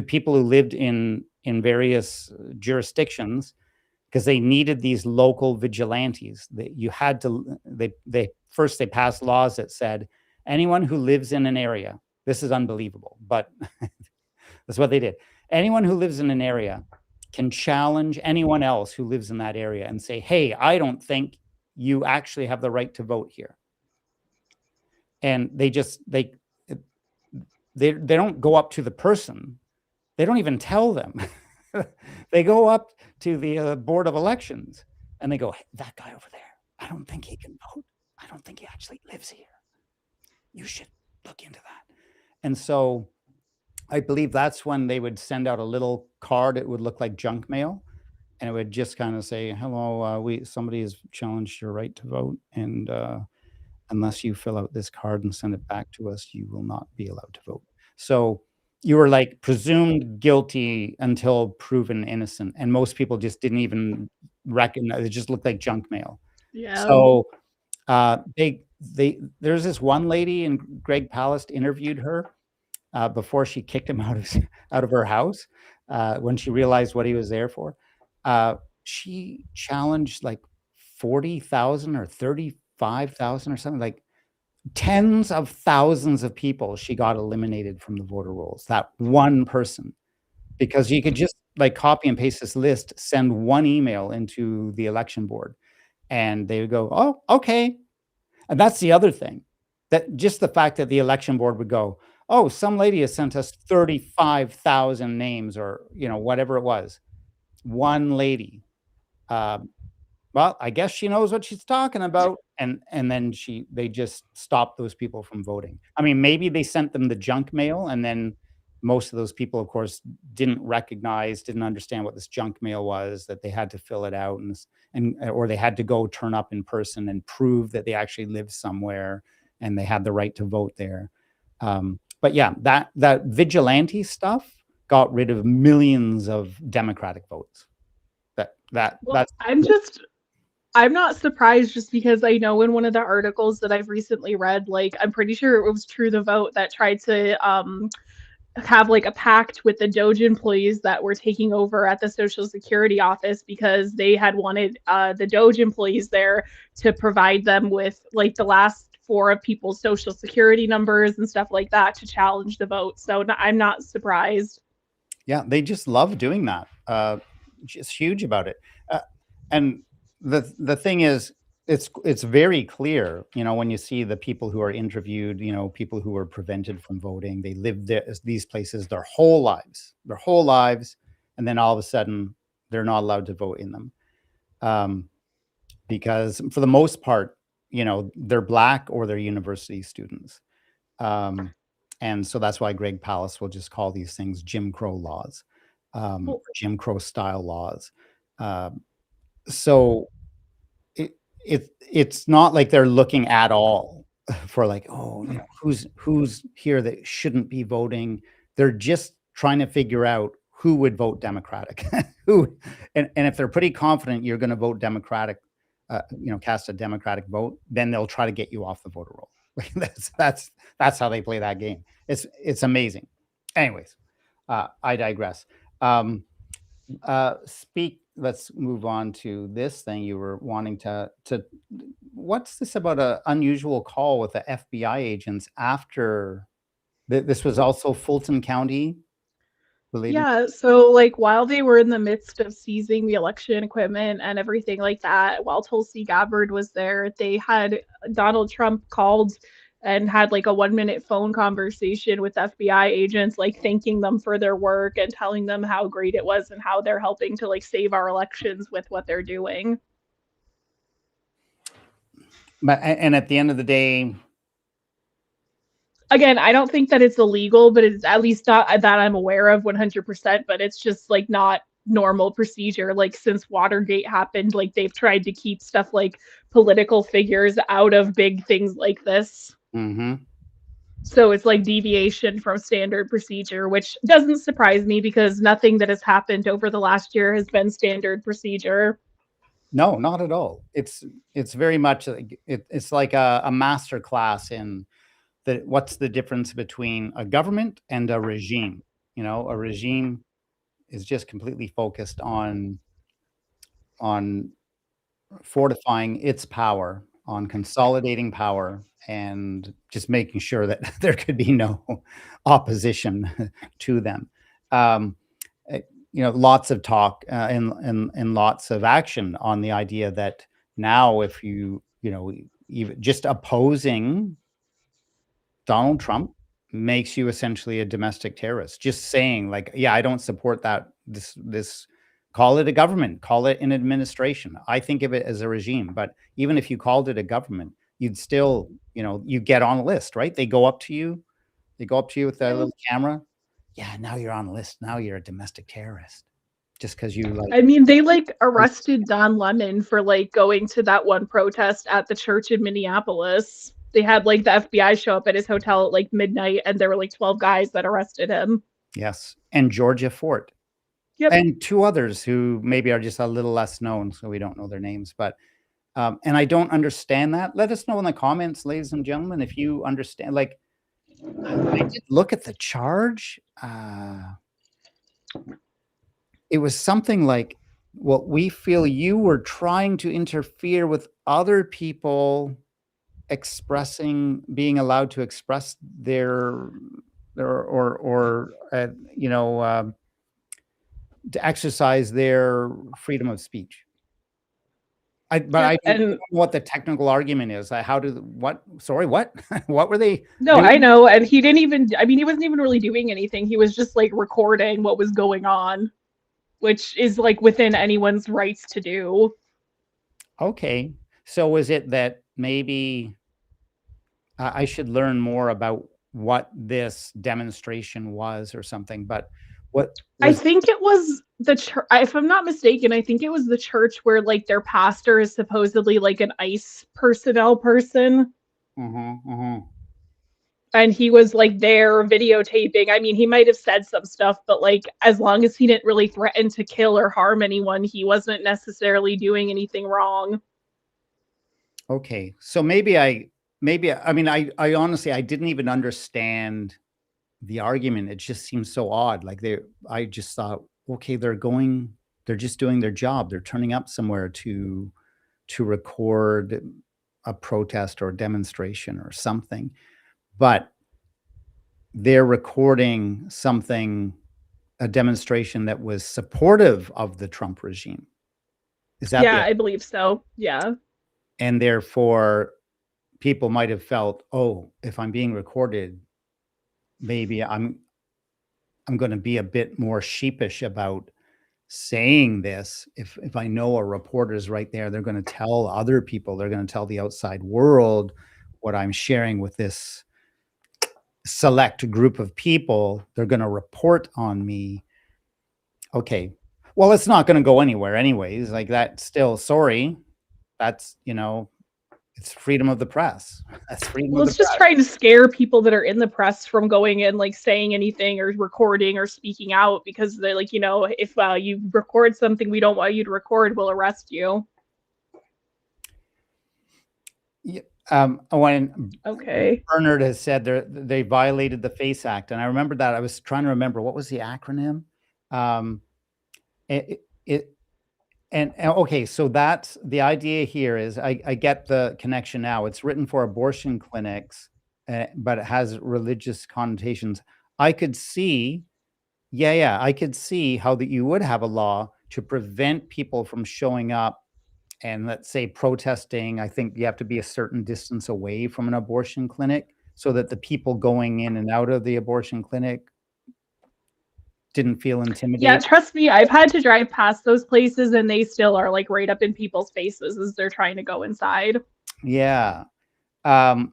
Speaker 1: people who lived in various jurisdictions, because they needed these local vigilantes. That you had to they passed laws that said anyone who lives in an area, this is unbelievable, but that's what they did. Anyone who lives in an area can challenge anyone else who lives in that area and say, "Hey, I don't think you actually have the right to vote here." And they don't go up to the person. They don't even tell them. They go up to the board of elections and they go, "Hey, that guy over there, I don't think he can vote. I don't think he actually lives here. You should look into that." And so I believe that's when they would send out a little card. It would look like junk mail, and it would just kind of say, "Hello, somebody has challenged your right to vote, and unless you fill out this card and send it back to us, you will not be allowed to vote." So you were like presumed guilty until proven innocent, and most people just didn't even recognize it; just looked like junk mail.
Speaker 2: yeah.
Speaker 1: So there's this one lady, and Greg Palast interviewed her before she kicked him out of her house when she realized what he was there for. She challenged like 40,000 or 35,000 or something, like tens of thousands of people she got eliminated from the voter rolls. That one person, because you could just like copy and paste this list, send one email into the election board, and they would go, "Oh, okay." And that's the other thing, that just the fact that the election board would go, "Oh, some lady has sent us 35,000 names," or whatever it was. One lady. Well, I guess she knows what she's talking about. And then they just stopped those people from voting. I mean, maybe they sent them the junk mail, and then most of those people, of course, didn't understand what this junk mail was, that they had to fill it out, or they had to go turn up in person and prove that they actually lived somewhere and they had the right to vote there. But yeah, that vigilante stuff got rid of millions of Democratic votes.
Speaker 2: Well, I'm not surprised, just because I know in one of the articles that I've recently read, like I'm pretty sure it was True the Vote that tried to have like a pact with the Doge employees that were taking over at the Social Security office, because they had wanted the Doge employees there to provide them with like the last four of people's Social Security numbers and stuff like that to challenge the vote. So I'm not surprised.
Speaker 1: Yeah, they just love doing that. Just huge about it. And the thing is, it's very clear, when you see the people who are interviewed, people who are prevented from voting, they lived there, these places their whole lives, and then all of a sudden they're not allowed to vote in them, because for the most part, they're Black or they're university students, and so that's why Greg Palast will just call these things Jim Crow laws,
Speaker 2: Well,
Speaker 1: Jim Crow style laws. So it's not like they're looking at all for like, oh, who's here that shouldn't be voting. They're just trying to figure out who would vote Democratic, and if they're pretty confident you're going to vote Democratic, cast a Democratic vote, then they'll try to get you off the voter roll. That's how they play that game. It's amazing. Anyways, I digress. Let's move on to this thing you were wanting to what's this about an unusual call with the FBI agents after this was also Fulton County related?
Speaker 2: yeah, so like while they were in the midst of seizing the election equipment and everything like that, while Tulsi Gabbard was there, they had Donald Trump called and had like a 1 minute phone conversation with FBI agents, like thanking them for their work and telling them how great it was and how they're helping to like save our elections with what they're doing.
Speaker 1: And at the end of the day,
Speaker 2: Again, I don't think that it's illegal, but it's at least not that I'm aware of 100%, but it's just like not normal procedure. Like since Watergate happened, like they've tried to keep stuff like political figures out of big things like this.
Speaker 1: Mm-hmm.
Speaker 2: So it's like deviation from standard procedure, which doesn't surprise me because nothing that has happened over the last year has been standard procedure.
Speaker 1: No, not at all. It's very much it's like a master class in what's the difference between a government and a regime. You know, a regime is just completely focused on fortifying its power, on consolidating power, and just making sure that there could be no opposition to them. Um, you know, lots of talk and lots of action on the idea that now, if you know, even just opposing Donald Trump makes you essentially a domestic terrorist. Just saying, like, yeah, I don't support that. This call it a government, call it an administration. I think of it as a regime, but even if you called it a government, you'd still, you know, you get on a list, right? They go up to you, with that
Speaker 2: Yeah.
Speaker 1: little camera. Yeah, now you're on the list. Now you're a domestic terrorist just because you like.
Speaker 2: I mean, they like arrested Don Lemon for like going to that one protest at the church in Minneapolis. They had like the FBI show up at his hotel at like midnight, and there were like 12 guys that arrested him.
Speaker 1: Yes, and Georgia Fort.
Speaker 2: Yep.
Speaker 1: And two others who maybe are just a little less known, so we don't know their names. But and I don't understand that. Let us know in the comments, ladies and gentlemen, if you understand. Like, I did look at the charge. It was something like, well, we feel you were trying to interfere with other people being allowed to express their you know, to exercise their freedom of speech. But I don't know what the technical argument is. Sorry, what? What were they
Speaker 2: No,
Speaker 1: doing?
Speaker 2: I know. And he didn't even, I mean, he wasn't even really doing anything. He was just like recording what was going on, which is like within anyone's rights to do.
Speaker 1: Okay. So is it that maybe I should learn more about what this demonstration was or something? But what
Speaker 2: I
Speaker 1: was
Speaker 2: think it was the church, if I'm not mistaken, I think it was the church where like their pastor is supposedly like an ICE personnel person. And he was like there videotaping. I mean, he might have said some stuff, but like as long as he didn't really threaten to kill or harm anyone, he wasn't necessarily doing anything wrong.
Speaker 1: Okay. So maybe I mean, I honestly, I didn't even understand the argument. It just seems so odd. Like I just thought, okay, they're just doing their job. They're turning up somewhere to record a protest or demonstration or something, but they're recording a demonstration that was supportive of the Trump regime. Is that
Speaker 2: Yeah, I believe so. Yeah.
Speaker 1: And therefore people might have felt, oh, if I'm being recorded, maybe I'm going to be a bit more sheepish about saying this. If I know a reporter is right there, they're going to tell other people, they're going to tell the outside world what I'm sharing with this select group of people. They're going to report on me. Okay. Well, it's not going to go anywhere anyways. Like that still, sorry. That's, you know, it's freedom of the press. That's freedom
Speaker 2: Well,
Speaker 1: of the
Speaker 2: it's just
Speaker 1: press.
Speaker 2: trying to scare people that are in the press from going and like saying anything or recording or speaking out because they're like, you know, if you record something we don't want you to record, we'll arrest you.
Speaker 1: Yeah. When Bernard has said they violated the FACE Act, and I remember that. I was trying to remember what was the acronym. And okay, so that's the idea here. Is I get the connection now. It's written for abortion clinics, but it has religious connotations. I could see, I could see how that you would have a law to prevent people from showing up and, let's say, protesting. I think you have to be a certain distance away from an abortion clinic so that the people going in and out of the abortion clinic didn't feel intimidated.
Speaker 2: Yeah, trust me, I've had to drive past those places and they still are like right up in people's faces as they're trying to go inside.
Speaker 1: Yeah. And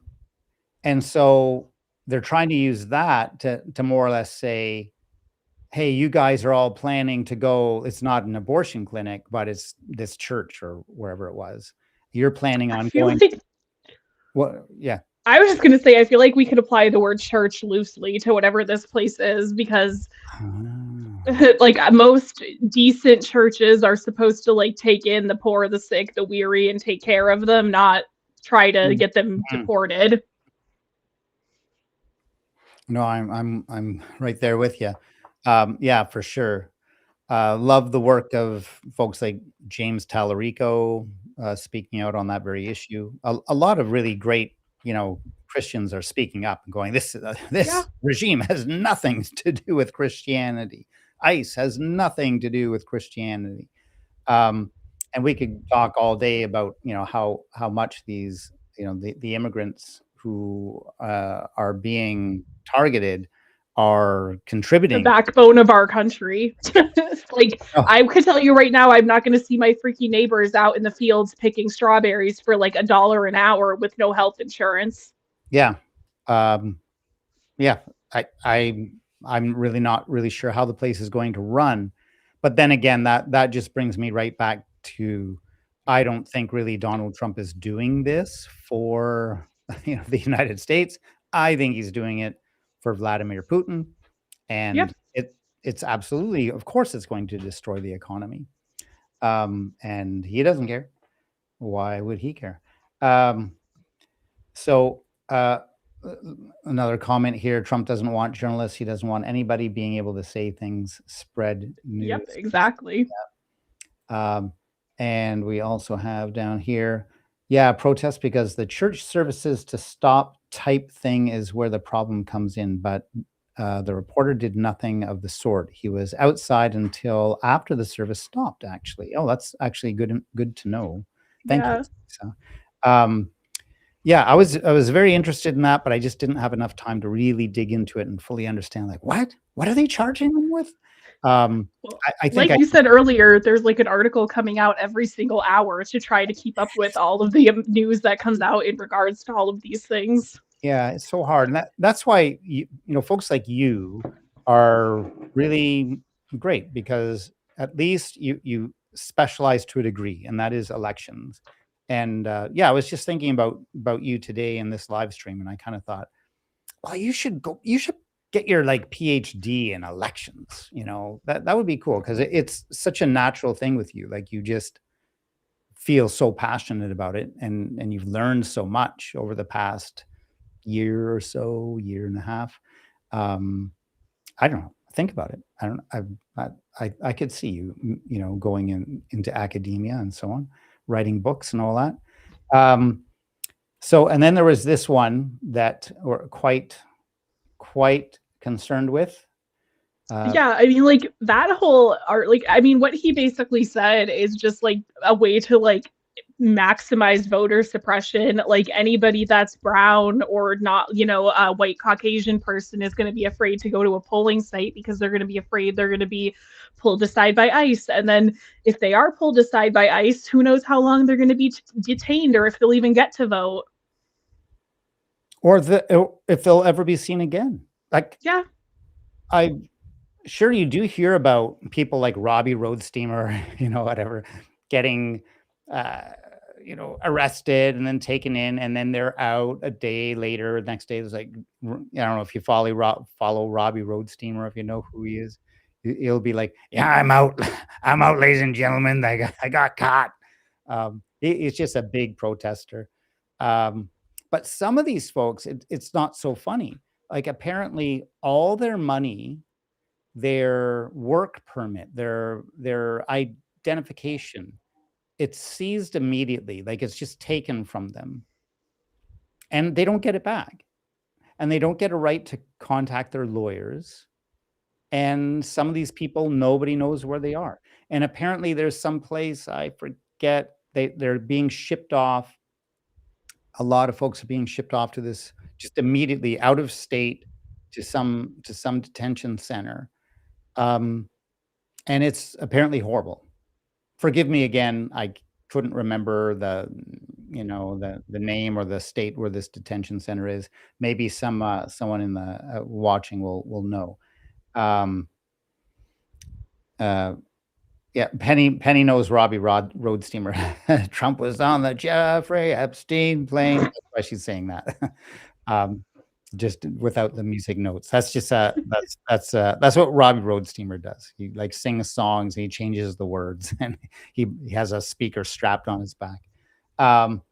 Speaker 1: so they're trying to use that to more or less say, hey, you guys are all planning to go. It's not an abortion clinic, but it's this church or wherever it was. You're planning
Speaker 2: I
Speaker 1: on
Speaker 2: feel
Speaker 1: going.
Speaker 2: like
Speaker 1: What? Yeah.
Speaker 2: I was just gonna say I feel like we could apply the word church loosely to whatever this place is because
Speaker 1: Ah.
Speaker 2: like most decent churches are supposed to like take in the poor, the sick, the weary, and take care of them, not try to get them
Speaker 1: Mhm.
Speaker 2: deported.
Speaker 1: No, I'm right there with you. Yeah, for sure. Love the work of folks like James Tallarico, speaking out on that very issue. A lot of really great, Christians are speaking up and going, "This
Speaker 2: Yeah.
Speaker 1: this regime has nothing to do with Christianity. ICE has nothing to do with Christianity." Um, and we could talk all day about how much these the immigrants who are being targeted are
Speaker 2: The
Speaker 1: contributing.
Speaker 2: backbone of our country. Like
Speaker 1: Oh,
Speaker 2: I could tell you right now, I'm not going to see my freaky neighbors out in the fields picking strawberries for like $1 an hour with no health insurance.
Speaker 1: yeah. Um, yeah, I'm really not really sure how the place is going to run, but then again, that just brings me right back to I don't think really Donald Trump is doing this for the United States. I think he's doing it for Vladimir Putin,
Speaker 2: Yep.
Speaker 1: and it's absolutely, of course, it's going to destroy the economy. And he doesn't care. Why would he care? Um, So, uh, uh, another comment here, Trump doesn't want journalists, he doesn't want anybody being able to say things, spread
Speaker 2: Yep.
Speaker 1: news.
Speaker 2: Exactly.
Speaker 1: Um, and we also have down here, yeah, protest because the church services to stop type thing is where the problem comes in, but the reporter did nothing of the sort. He was outside until after the service stopped, actually. Oh, that's actually good to know. Thank you.
Speaker 2: Yeah.
Speaker 1: So, um, yeah, I was very interested in that, but I just didn't have enough time to really dig into it and fully understand, like, what? What are they charging them with? Um,
Speaker 2: Well,
Speaker 1: I think
Speaker 2: like
Speaker 1: I
Speaker 2: you said earlier, there's like an article coming out every single hour to try to keep up with all of the news that comes out in regards to all of these things.
Speaker 1: yeah, it's so hard, and that's why folks like you are really great because at least you specialize to a degree, and that is elections. And yeah, I was just thinking about you today in this live stream, and I kind of thought, well, you should get your like PhD in elections. That would be cool because it's such a natural thing with you. Like you just feel so passionate about it, and you've learned so much over the past year or so, year and a half. Um, I don't know. Think about it. I don't. I could see you, going into academia and so on, writing books and all that. Um, so, and then there was this one that we're quite concerned with.
Speaker 2: Yeah, I mean, like that whole art, like, I mean, what he basically said is just like a way to like maximize voter suppression. Like anybody that's brown or not, a white Caucasian person is going to be afraid to go to a polling site because they're going to be afraid they're going to be pulled aside by ICE. And then if they are pulled aside by ICE, who knows how long they're going to be detained or if they'll even get to vote.
Speaker 1: Or if they'll ever be seen again. Like
Speaker 2: Yeah.
Speaker 1: I sure you do hear about people like Robbie Roadsteamer, whatever, getting uh, arrested and then taken in, and then they're out a day later. Next day, there's like I don't know if you follow Robbie Roadsteamer, if you know who he is. He'll be like, "Yeah, I'm out. I'm out, ladies and gentlemen. I got caught." He's just a big protester. Um, but some of these folks, it's not so funny. Like apparently, all their money, their work permit, their identification, it's seized immediately. Like it's just taken from them, and they don't get it back, and they don't get a right to contact their lawyers. And some of these people, nobody knows where they are. And apparently, there's some place I forget. They're being shipped off. A lot of folks are being shipped off to this just immediately out of state to some detention center. Um, and it's apparently horrible. Forgive me again, I couldn't remember the name or the state where this detention center is. Maybe someone in the watching will know. Um, Uh, yeah, Penny knows Road Steamer. Trump was on the Jeffrey Epstein plane. That's why she's saying that. um, just without the music notes. That's just that's what Robbie Road Steamer does. He like sings songs and he changes the words and he has a speaker strapped on his back. Um,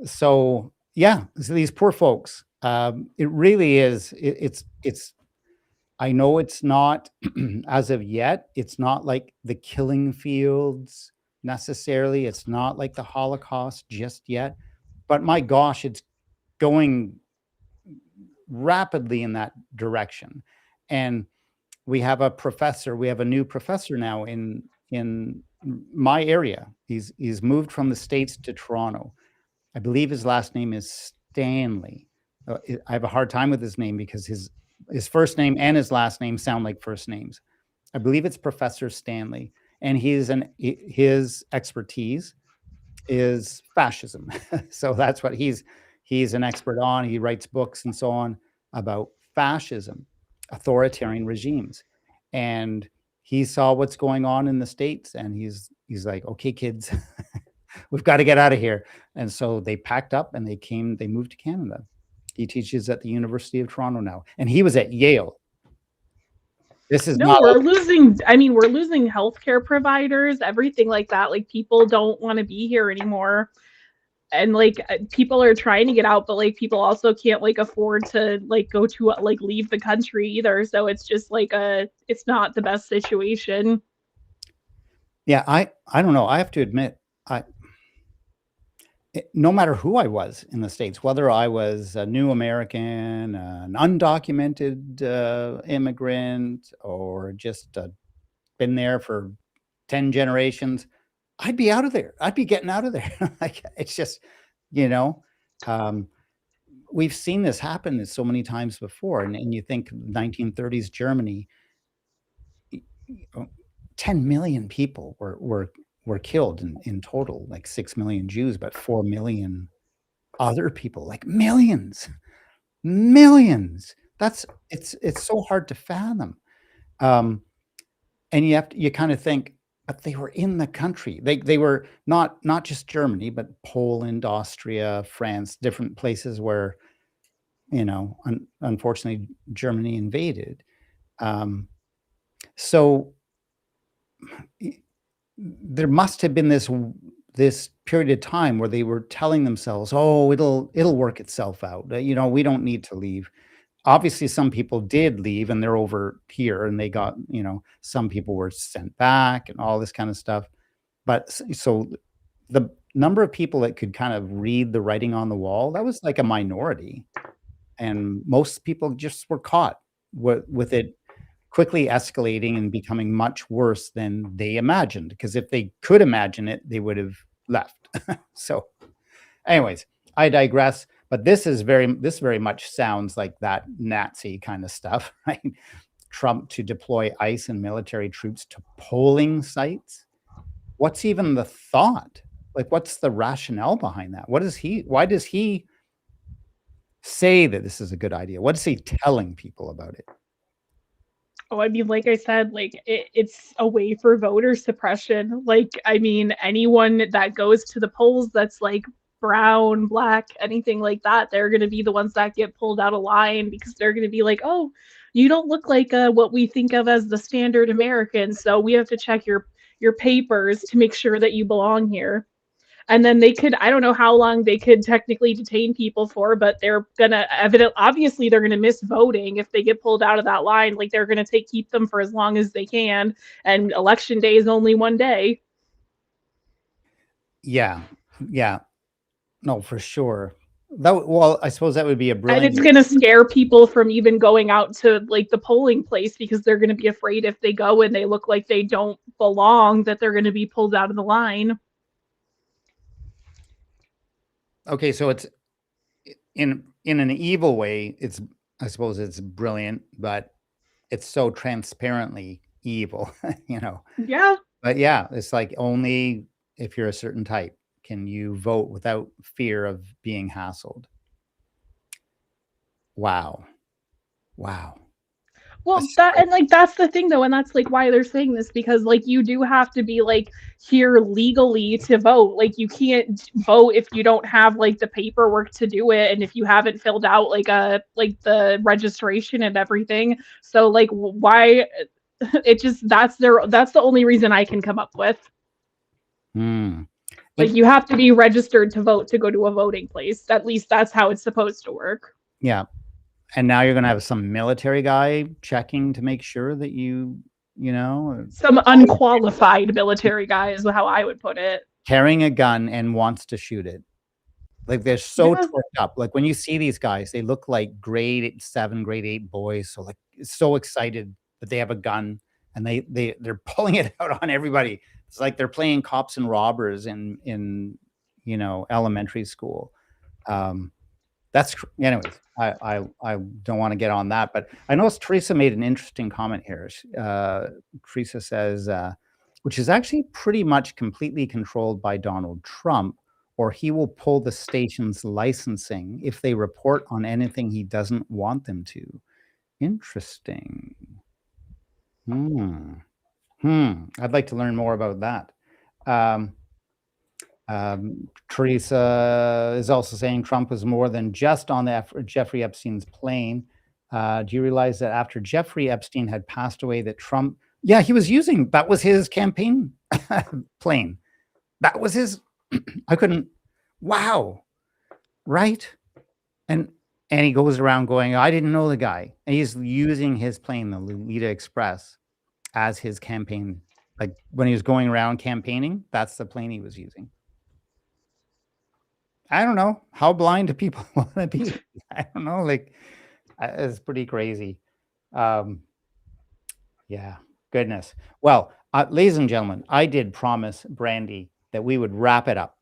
Speaker 1: so yeah, so these poor folks. It really is. It's I know it's not, as of yet, it's not like the killing fields necessarily. It's not like the Holocaust just yet. But my gosh, it's going rapidly in that direction. And we have a new professor now in my area. He's moved from the States to Toronto. I believe his last name is Stanley. I have a hard time with his name because his first name and his last name sound like first names. I believe it's Professor Stanley, and his expertise is fascism. So that's what he's an expert on. He writes books and so on about fascism, authoritarian regimes, and he saw what's going on in the States, and he's like, okay, kids, we've got to get out of here. And so they packed up and they moved to Canada. He teaches at the University of Toronto now, and he was at Yale. This is
Speaker 2: No,
Speaker 1: not
Speaker 2: we're losing, I mean, we're losing healthcare providers, everything like that. Like people don't want to be here anymore. And like people are trying to get out, but like people also can't like afford to like go to like leave the country either. So it's just like it's not the best situation.
Speaker 1: yeah, I don't know. I have to admit, no matter who I was in the States, whether I was a new American, an undocumented immigrant, or just been there for 10 generations, I'd be out of there. I'd be getting out of there. Like it's just, you know, um, we've seen this happen so many times before. And you think 1930s Germany, 10 million people were killed in total, like 6 million Jews, but 4 million other people, like millions, millions. It's so hard to fathom. Um, and you kind of think, but they were in the country. They were not just Germany, but Poland, Austria, France, different places where, unfortunately Germany invaded. Um, so there must have been this period of time where they were telling themselves, "Oh, it'll work itself out. We don't need to leave." Obviously, some people did leave, and they're over here, and they got, some people were sent back, and all this kind of stuff. But so the number of people that could kind of read the writing on the wall, that was like a minority, and most people just were caught with it quickly escalating and becoming much worse than they imagined. Because if they could imagine it, they would have left. So, anyways, I digress. But this very much sounds like that Nazi kind of stuff, right? Trump to deploy ICE and military troops to polling sites. What's even the thought? Like, what's the rationale behind that? Why does he say that this is a good idea? What is he telling people about it?
Speaker 2: Oh, I mean, like I said, like it's a way for voter suppression. Like, I mean, anyone that goes to the polls that's like brown, black, anything like that, they're going to be the ones that get pulled out of line because they're going to be like, oh, you don't look like what we think of as the standard American, so we have to check your papers to make sure that you belong here. And then they could, I don't know how long they could technically detain people for, but they're gonna obviously they're gonna miss voting if they get pulled out of that line. Like they're gonna keep them for as long as they can, and election day is only one day.
Speaker 1: Yeah, yeah, no, for sure. Well, I suppose that would be a
Speaker 2: And it's
Speaker 1: brilliant.
Speaker 2: gonna scare people from even going out to like the polling place because they're gonna be afraid if they go and they look like they don't belong that they're gonna be pulled out of the line.
Speaker 1: Okay, so it's in an evil way. I suppose it's brilliant, but it's so transparently evil, you know.
Speaker 2: Yeah.
Speaker 1: But yeah, it's like only if you're a certain type can you vote without fear of being hassled. Wow. Wow.
Speaker 2: Well, that and like that's the thing though, and that's like why they're saying this, because like you do have to be like here legally to vote. Like you can't vote if you don't have like the paperwork to do it, and if you haven't filled out like the registration and everything. So like why it just that's the only reason I can come up with.
Speaker 1: Hmm.
Speaker 2: Like you have to be registered to vote to go to a voting place. At least that's how it's supposed to work.
Speaker 1: Yeah. And now you're going to have some military guy checking to make sure that you know,
Speaker 2: Some unqualified military guy is how I would put it.
Speaker 1: carrying a gun and wants to shoot it. Like they're so
Speaker 2: Yeah.
Speaker 1: torqued up. Like when you see these guys, they look like grade 7, grade 8 boys. So like so excited that they have a gun and they're pulling it out on everybody. It's like they're playing cops and robbers in elementary school. That's anyways. I don't want to get on that, but I noticed Teresa made an interesting comment here. Teresa says, which is actually pretty much completely controlled by Donald Trump, or he will pull the station's licensing if they report on anything he doesn't want them to. Interesting. I'd like to learn more about that. Teresa is also saying Trump was more than just on Jeffrey Epstein's plane. Do you realize that after Jeffrey Epstein had passed away, that Trump, he was using, that was his campaign plane. That was his, wow. Right. And he goes around going, I didn't know the guy. And he's using his plane, the Lolita Express, as his campaign. Like when he was going around campaigning, that's the plane he was using. I don't know. How blind do people want to be? I don't know. Like, it's pretty crazy. Yeah, goodness. Well, ladies and gentlemen, I did promise Brandi that we would wrap it up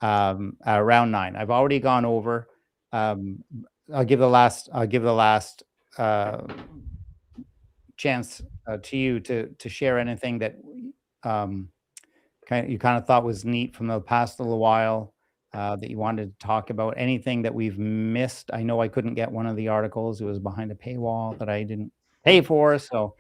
Speaker 1: around 9. I've already gone over. I'll give the last chance to you to share anything that you kind of thought was neat from the past little while. That you wanted to talk about, anything that we've missed. I know I couldn't get one of the articles. It was behind a paywall that I didn't pay for. So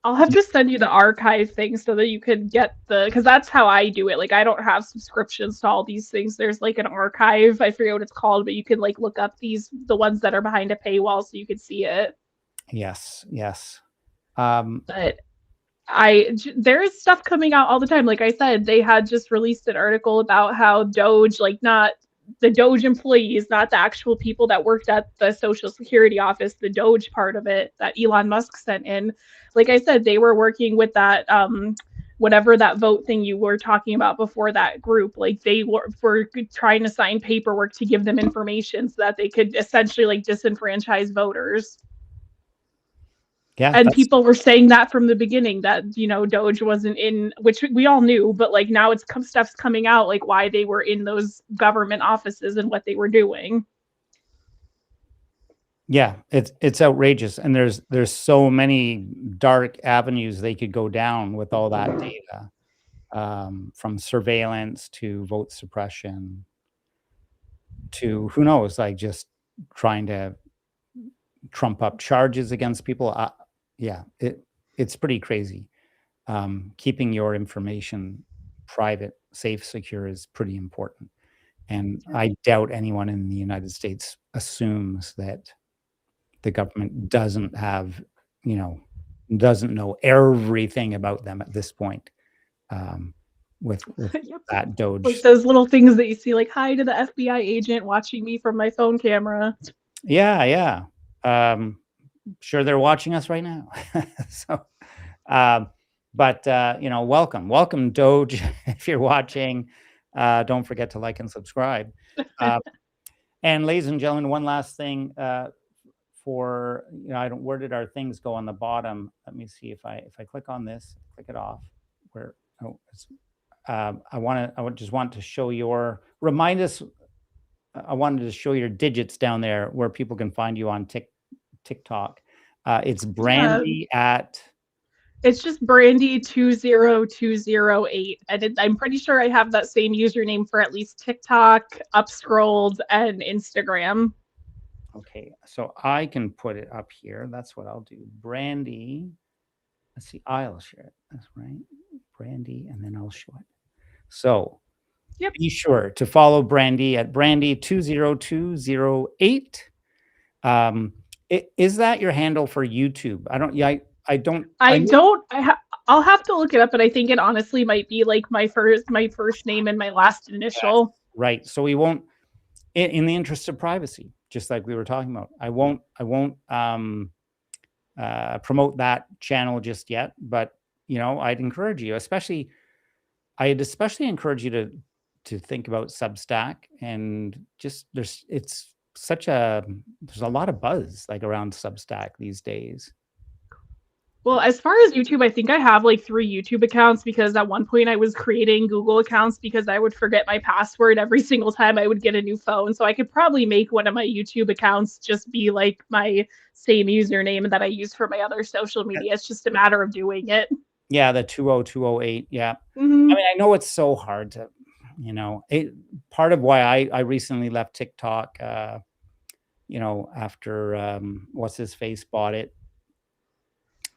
Speaker 2: I'll have to send you the archive thing so that you could get because that's how I do it. Like I don't have subscriptions to all these things. There's like an archive. I forget what it's called, but you can like look up the ones that are behind a paywall so you could see it.
Speaker 1: Yes.
Speaker 2: But there is stuff coming out all the time. Like I said, they had just released an article about how Doge, like not the Doge employees, not the actual people that worked at the Social Security office, the Doge part of it that Elon Musk sent in. Like I said, they were working with that whatever that vote thing you were talking about before, that group. Like they were trying to sign paperwork to give them information so that they could essentially like disenfranchise voters.
Speaker 1: Yeah,
Speaker 2: and people were saying that from the beginning, that Doge wasn't in, which we all knew, but like now stuff's coming out, like why they were in those government offices and what they were doing.
Speaker 1: Yeah, it's outrageous, and there's so many dark avenues they could go down with all that data, from surveillance to vote suppression to who knows, like just trying to trump up charges against people. Yeah, it's pretty crazy. Keeping your information private, safe, secure is pretty important. And I doubt anyone in the United States assumes that the government doesn't have, doesn't know everything about them at this point. With
Speaker 2: Yep.
Speaker 1: that Doge.
Speaker 2: Like those little things that you see, like, hi to the FBI agent watching me from my phone camera.
Speaker 1: Yeah. Sure, they're watching us right now. So, but welcome Doge. If you're watching, don't forget to like and subscribe. And ladies and gentlemen, one last thing, where did our things go on the bottom? Let me see if I click on this, click it off. I just want to show remind us. I wanted to show your digits down there where people can find you on TikTok. It's Brandi at.
Speaker 2: It's just Brandi 20208, and I'm pretty sure I have that same username for at least TikTok, Upscrolled, and Instagram.
Speaker 1: Okay, so I can put it up here. That's what I'll do. Brandi. Let's see. I'll share it. That's right. Brandi, and then I'll show it. So
Speaker 2: Yep.
Speaker 1: be sure to follow Brandi at Brandi20208. Is that your handle for YouTube? I don't. Yeah, I don't.
Speaker 2: I don't. I'll have to look it up, but I think it honestly might be like my first name and my last initial.
Speaker 1: Right. So we won't. In the interest of privacy, just like we were talking about, I won't promote that channel just yet. But I'd especially encourage you to think about Substack, and just there's a lot of buzz like around Substack these days.
Speaker 2: Well, as far as YouTube, I think I have like 3 YouTube accounts because at one point I was creating Google accounts because I would forget my password every single time I would get a new phone. So I could probably make one of my YouTube accounts just be like my same username that I use for my other social media. It's just a matter of doing it.
Speaker 1: Yeah, the 20208. Yeah. I
Speaker 2: Mhm.
Speaker 1: mean, I know it's so hard to, part of why I recently left TikTok, after what's his face bought it.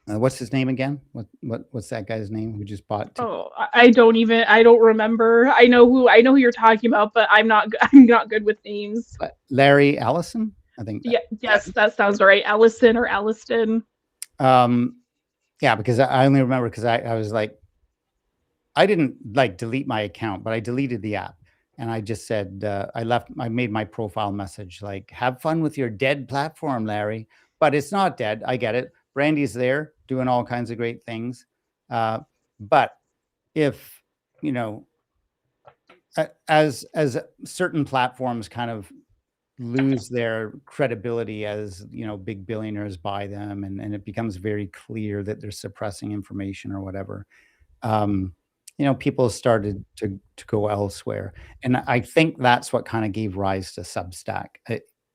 Speaker 1: What's his name again? What's that guy's name who just bought TikTok?
Speaker 2: Oh, I don't remember. I know who you're talking about, but I'm not good with names.
Speaker 1: Larry Ellison, I think.
Speaker 2: Yeah, yes, that sounds right. Ellison or Elliston.
Speaker 1: Yeah, because I only remember because I was like, I didn't like delete my account, but I deleted the app. And I just said, I made my profile message like, have fun with your dead platform, Larry. But it's not dead. I get it. Brandy's there doing all kinds of great things. But if, as certain platforms kind of lose their credibility as, big billionaires buy them, and it becomes very clear that they're suppressing information or whatever, people started to go elsewhere. And I think that's what kind of gave rise to Substack.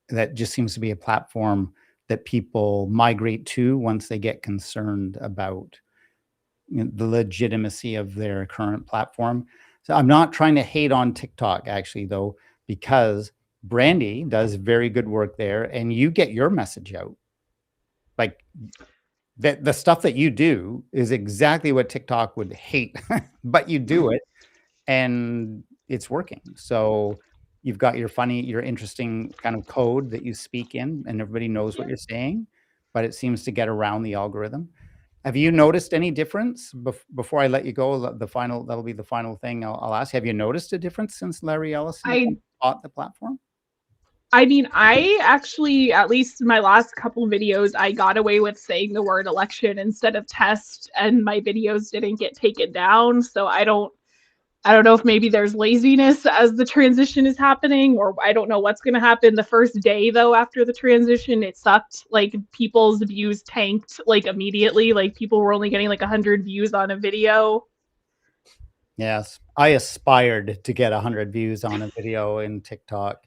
Speaker 1: That just seems to be a platform that people migrate to once they get concerned about the legitimacy of their current platform. So I'm not trying to hate on TikTok actually though, because Brandi does very good work there and you get your message out. Like the stuff that you do is exactly what TikTok would hate, but you do it and it's working. So you've got your interesting kind of code that you speak in and everybody knows what you're saying, but it seems to get around the algorithm. Have you noticed any difference before I let you go? That'll be the final thing I'll ask. Have you noticed a difference since Larry Ellison
Speaker 2: I
Speaker 1: bought the platform?
Speaker 2: I mean, I actually, at least in my last couple videos, I got away with saying the word election instead of test, and my videos didn't get taken down. So I don't know if maybe there's laziness as the transition is happening, or I don't know what's going to happen. The first day though, after the transition, it sucked. Like people's views tanked like immediately. Like people were only getting like 100 views on a video.
Speaker 1: Yes, I aspired to get 100 views on a video in TikTok.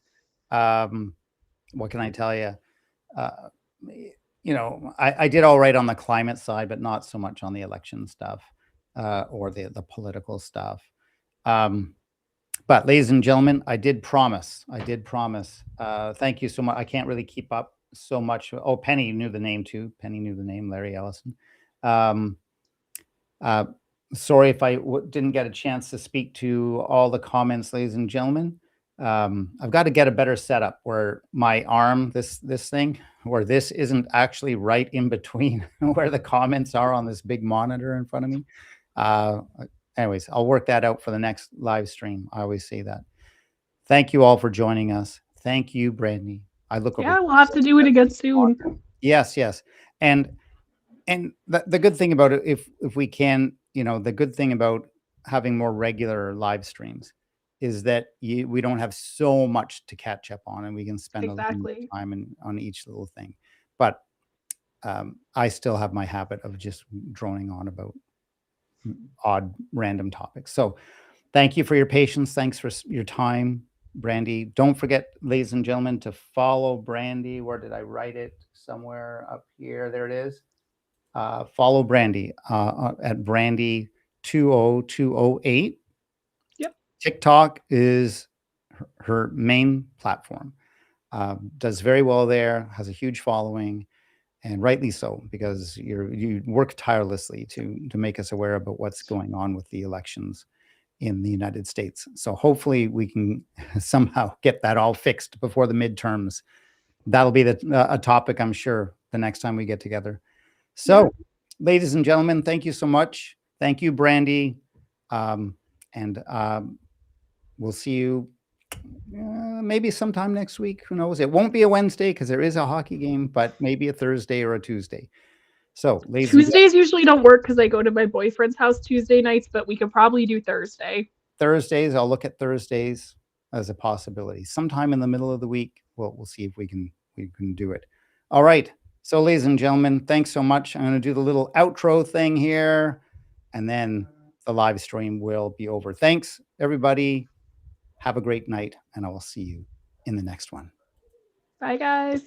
Speaker 1: What can I tell you? Uh, I did all right on the climate side, but not so much on the election stuff or the political stuff. But ladies and gentlemen, I did promise. Thank you so much. I can't really keep up so much. Oh, Penny knew the name too. Penny knew the name, Larry Ellison. Sorry if I didn't get a chance to speak to all the comments, ladies and gentlemen. I've got to get a better setup where my arm, this thing, where this isn't actually right in between where the comments are on this big monitor in front of me. Anyways, I'll work that out for the next live stream. I always say that. Thank you all for joining us. Thank you, Brandi. I look over.
Speaker 2: Yeah, we'll have to do it again soon.
Speaker 1: Yes, yes. And the good thing about it, if we can, the good thing about having more regular live streams is that we don't have so much to catch up on, and we can spend a little more time on each little thing. But I still have my habit of just droning on about odd random topics. So thank you for your patience. Thanks for your time, Brandi. Don't forget, ladies and gentlemen, to follow Brandi. Where did I write it? Somewhere up here. There it is. Follow Brandi at Brandi20208.
Speaker 2: Yep.
Speaker 1: TikTok is her main platform. does very well there, has a huge following, and rightly so, because you work tirelessly to make us aware about what's going on with the elections in the United States. So hopefully we can somehow get that all fixed before the midterms. That'll be a topic, I'm sure, the next time we get together. So,
Speaker 2: Yeah.
Speaker 1: ladies and gentlemen, thank you so much. Thank you, Brandi. And we'll see you maybe sometime next week. Who knows? It won't be a Wednesday because there is a hockey game, but maybe a Thursday or a Tuesday. So, ladies and
Speaker 2: Tuesdays usually don't work because I go to my boyfriend's house Tuesday nights, but we could probably do Thursday.
Speaker 1: Thursdays, I'll look at Thursdays as a possibility. Sometime in the middle of the week, we'll see if we can do it. All right. So, ladies and gentlemen, thanks so much. I'm going to do the little outro thing here, and then the live stream will be over. Thanks, everybody. Have a great night, and I will see you in the next one.
Speaker 2: Bye, guys.